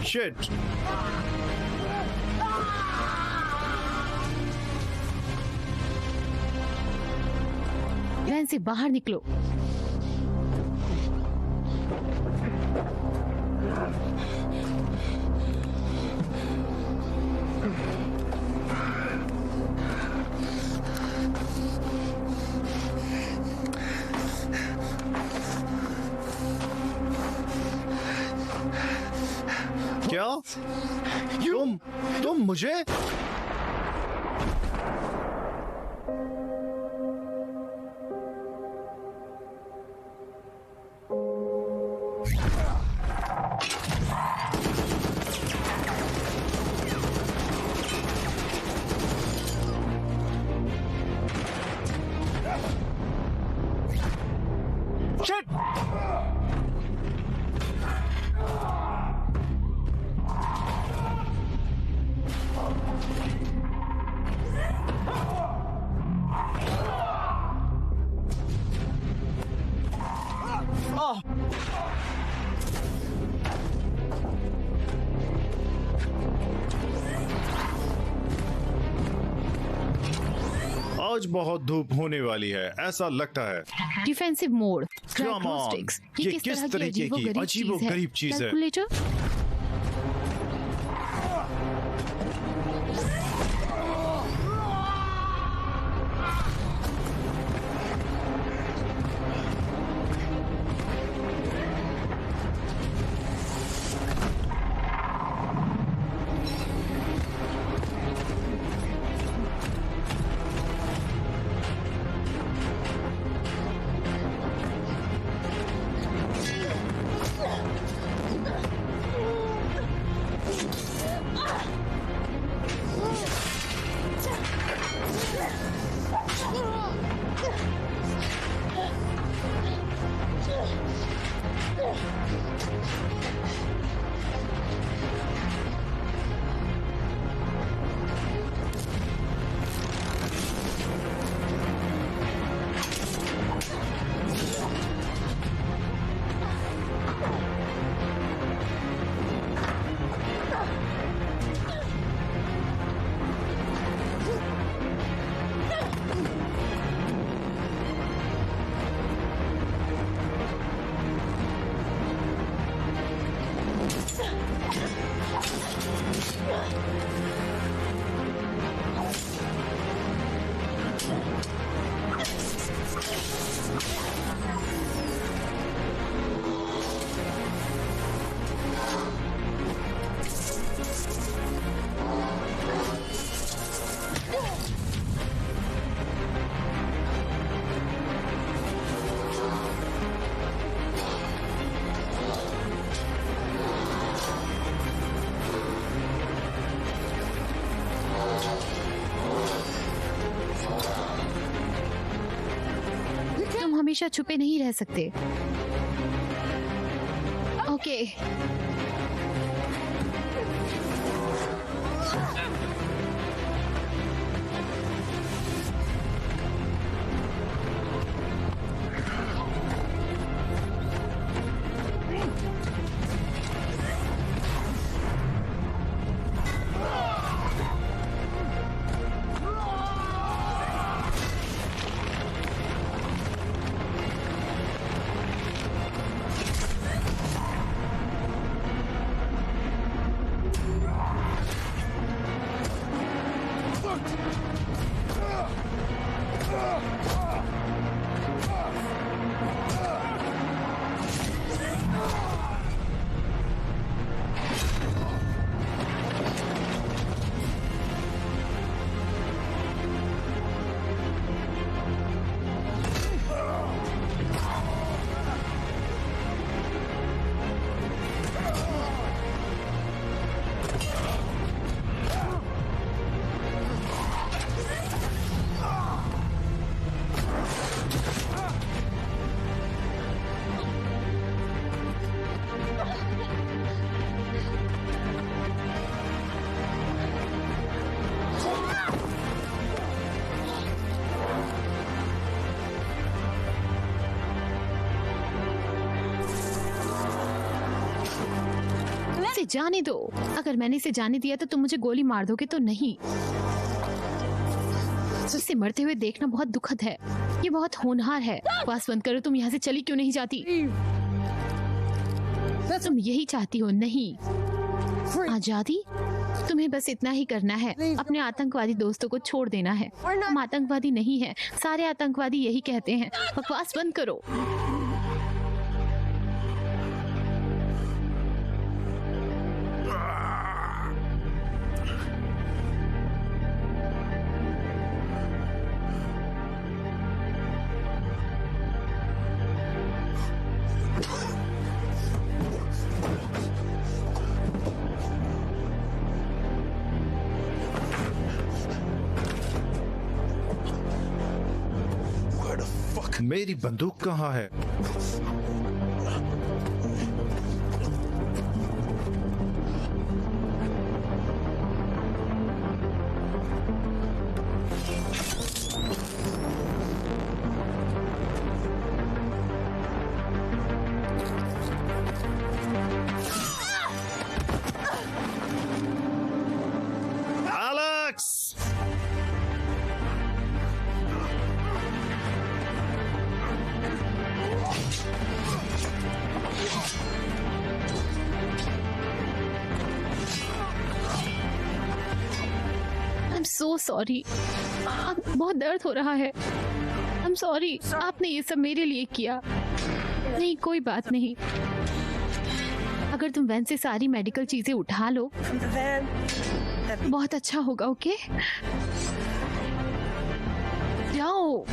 C: शिट!
A: वैन से बाहर निकलो।
C: क्या तुम मुझे? आज बहुत धूप होने वाली है, ऐसा लगता है।
A: डिफेंसिव मोड,
C: Come on, ये किस तरीके की अजीबोगरीब चीज है?
A: कैलकुलेटर? हमेशा छुपे नहीं रह सकते। ओके। इसे जाने दो। अगर मैंने इसे जाने दिया तो तुम मुझे गोली मार दोगे तो नहीं। उसे मरते हुए देखना बहुत दुखद है। ये बहुत होनहार है। बकवास बंद करो। तुम यहाँ से चली क्यों नहीं जाती? तुम यही चाहती हो, नहीं? आजादी? तुम्हें बस इतना ही करना है, अपने आतंकवादी दोस्तों को छोड़ देना है। हम आतंकवादी नहीं हैं, सारे आतंकवादी यही कहते हैं। बकवास बंद करो।
C: मेरी बंदूक कहाँ है?
A: सो सॉरी, बहुत दर्द हो रहा है। आई एम सॉरी, आपने ये सब मेरे लिए किया। नहीं, कोई बात नहीं। अगर तुम वैन से सारी मेडिकल चीजें उठा लो बहुत अच्छा होगा। ओके, जाओ।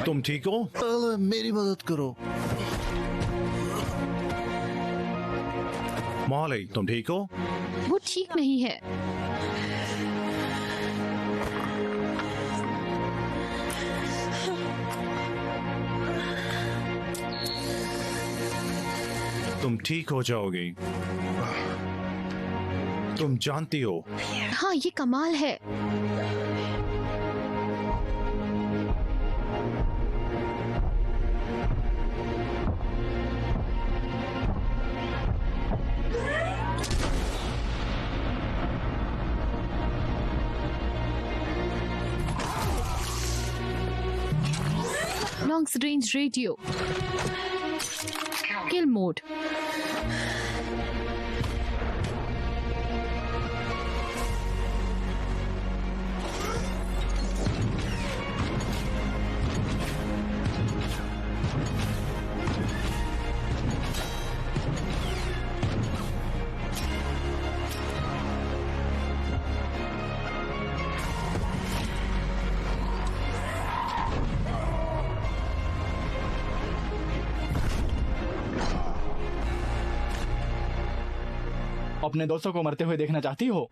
C: तुम ठीक हो?
D: मेरी मदद करो।
C: मोहल्ले, तुम ठीक हो?
A: वो ठीक नहीं है।
C: तुम ठीक हो जाओगी, तुम जानती हो।
A: हाँ, ये कमाल है। Long's range radio. Kill mode.
B: अपने दोस्तों को मरते हुए देखना चाहती हो?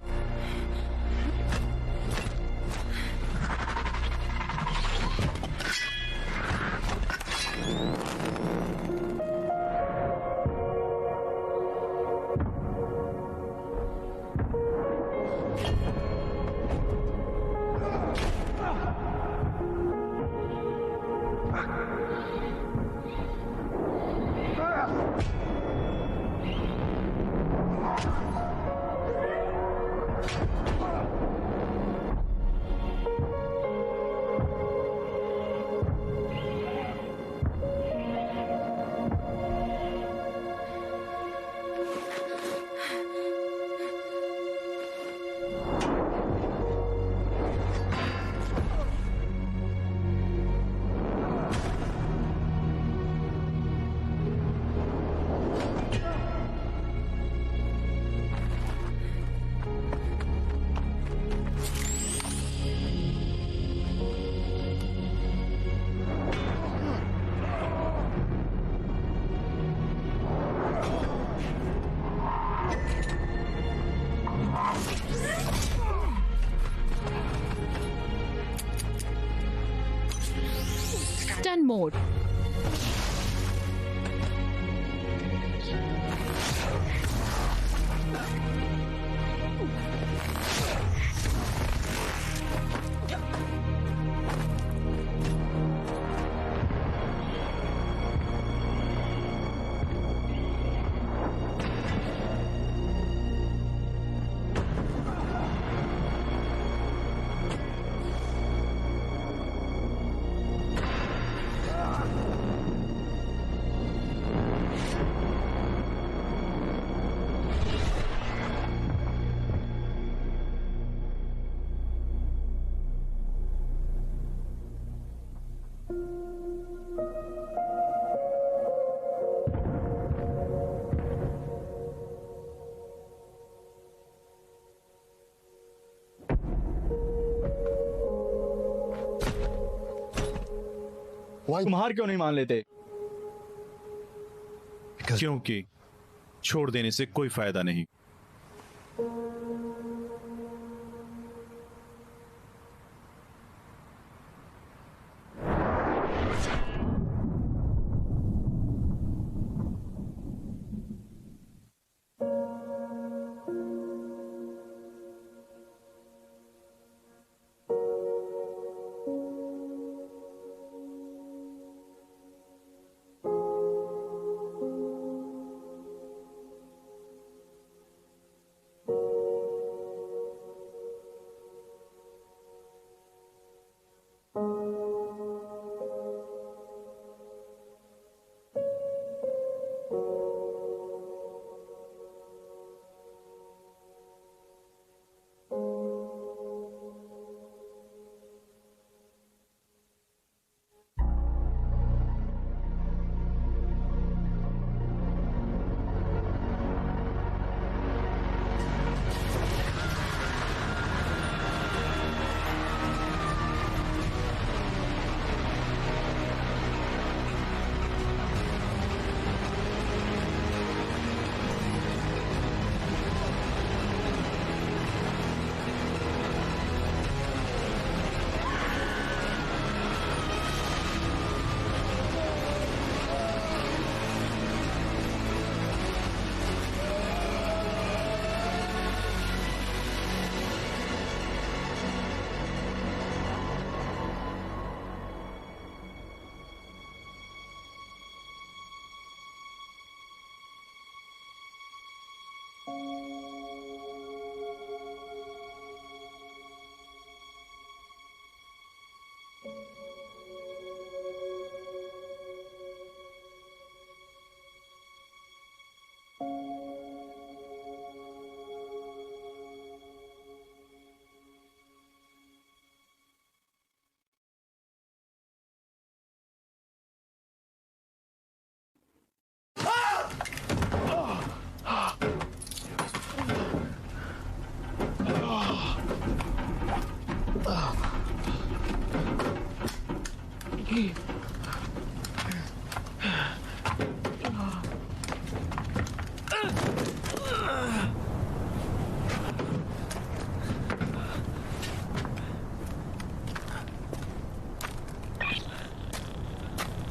B: Stun mode. तुम हार क्यों नहीं मान लेते?
C: क्योंकि छोड़ देने से कोई फायदा नहीं।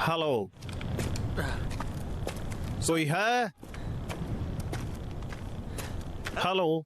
C: हेलो, कोई है? हेलो,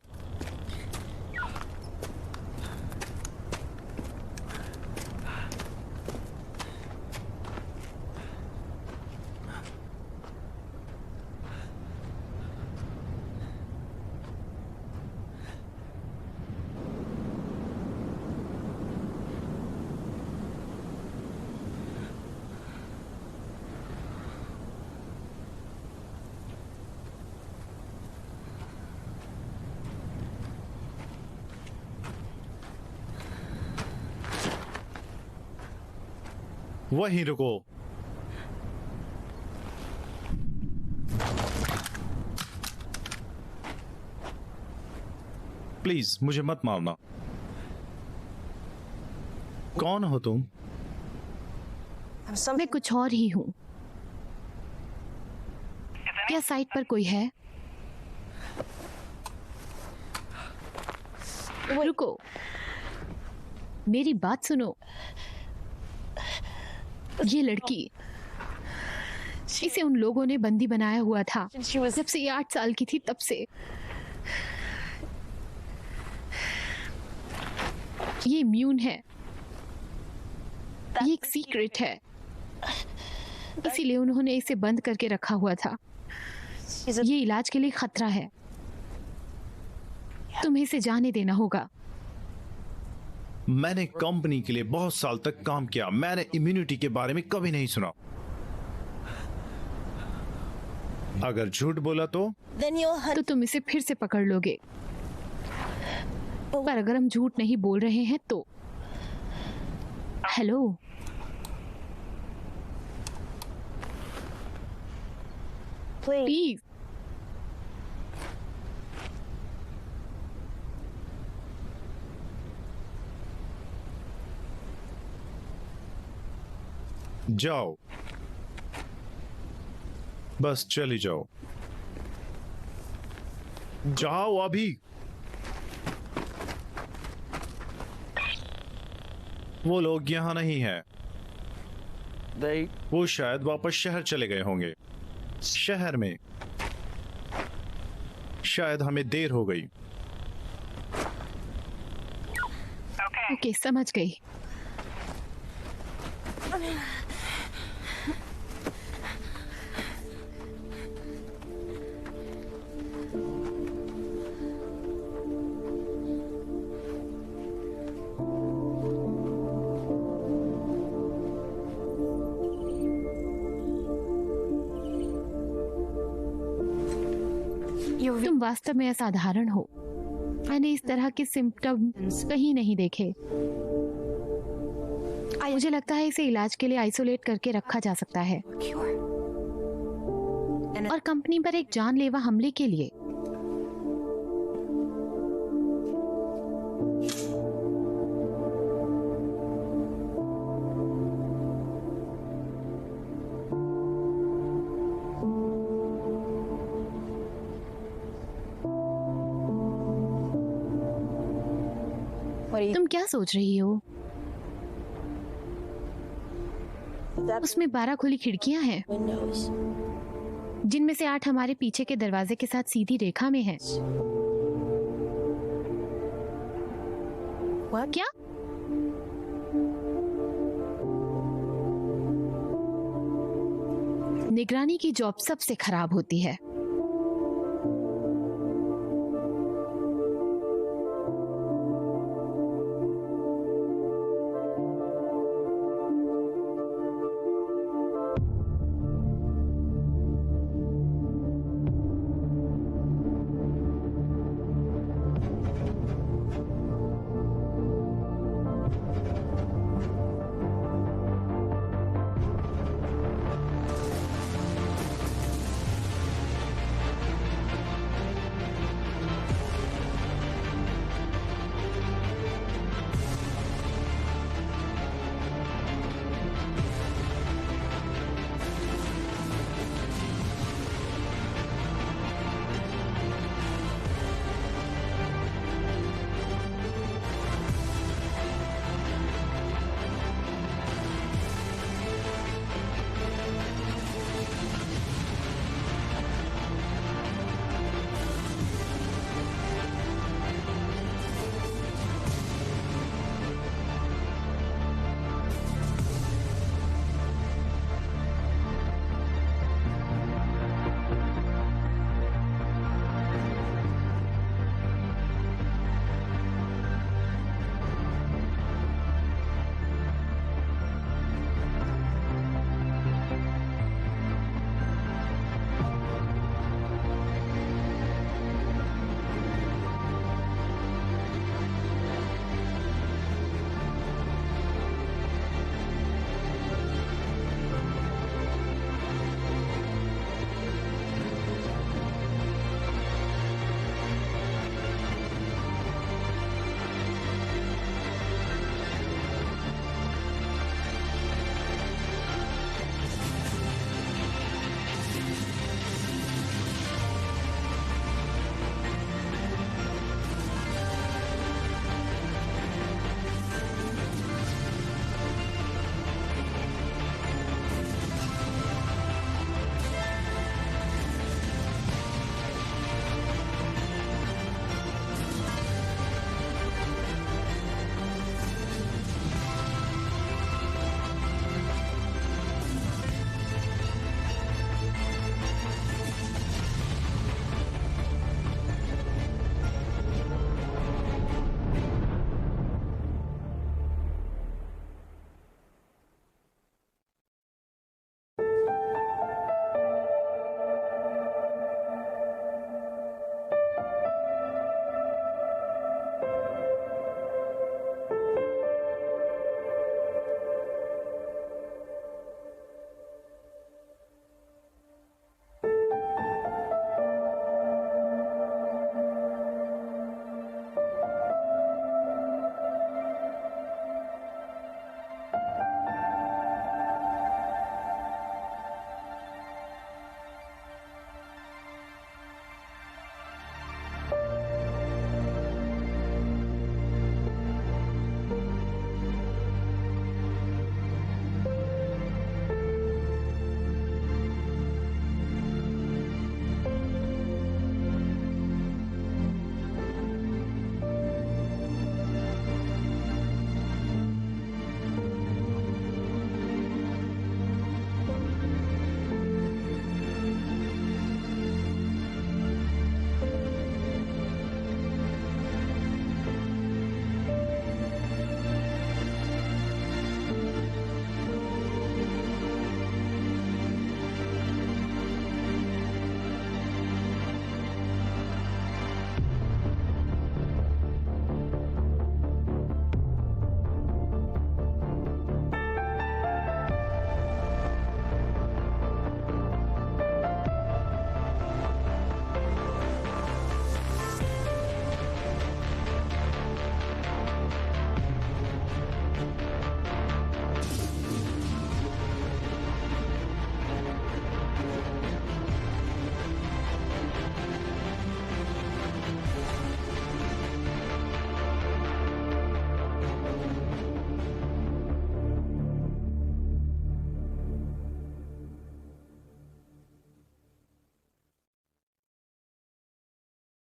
C: वहीं रुको। प्लीज मुझे मत मारना। कौन हो तुम?
A: मैं कुछ और ही हूँ। क्या साइट पर कोई है? रुको, मेरी बात सुनो। ये लड़की, इसे उन लोगों ने बंदी बनाया हुआ था जब से ये 8 साल की थी, तब से। ये इम्यून है, ये एक सीक्रेट है, इसीलिए उन्होंने इसे बंद करके रखा हुआ था। ये इलाज के लिए खतरा है, तुम्हें इसे जाने देना होगा।
C: मैंने कंपनी के लिए बहुत साल तक काम किया, मैंने इम्यूनिटी के बारे में कभी नहीं सुना। अगर झूठ बोला तो
A: तुम इसे फिर से पकड़ लोगे। पर अगर हम झूठ नहीं बोल रहे हैं तो। Hello, please.
C: जाओ, बस चली जाओ, जाओ अभी। वो लोग यहाँ नहीं हैं। वो शायद वापस शहर चले गए होंगे। शहर में शायद हमें देर हो गई।
A: ओके, समझ गई। तुम वास्तव में असाधारण हो। मैंने इस तरह के सिम्टम्स कहीं नहीं देखे। मुझे लगता है इसे इलाज के लिए आइसोलेट करके रखा जा सकता है, और कंपनी पर एक जानलेवा हमले के लिए। तुम क्या सोच रही हो? उसमें 12 खुली खिड़कियां हैं, जिनमें से 8 हमारे पीछे के दरवाजे के साथ सीधी रेखा में हैं। क्या? निगरानी की जॉब सबसे खराब होती है।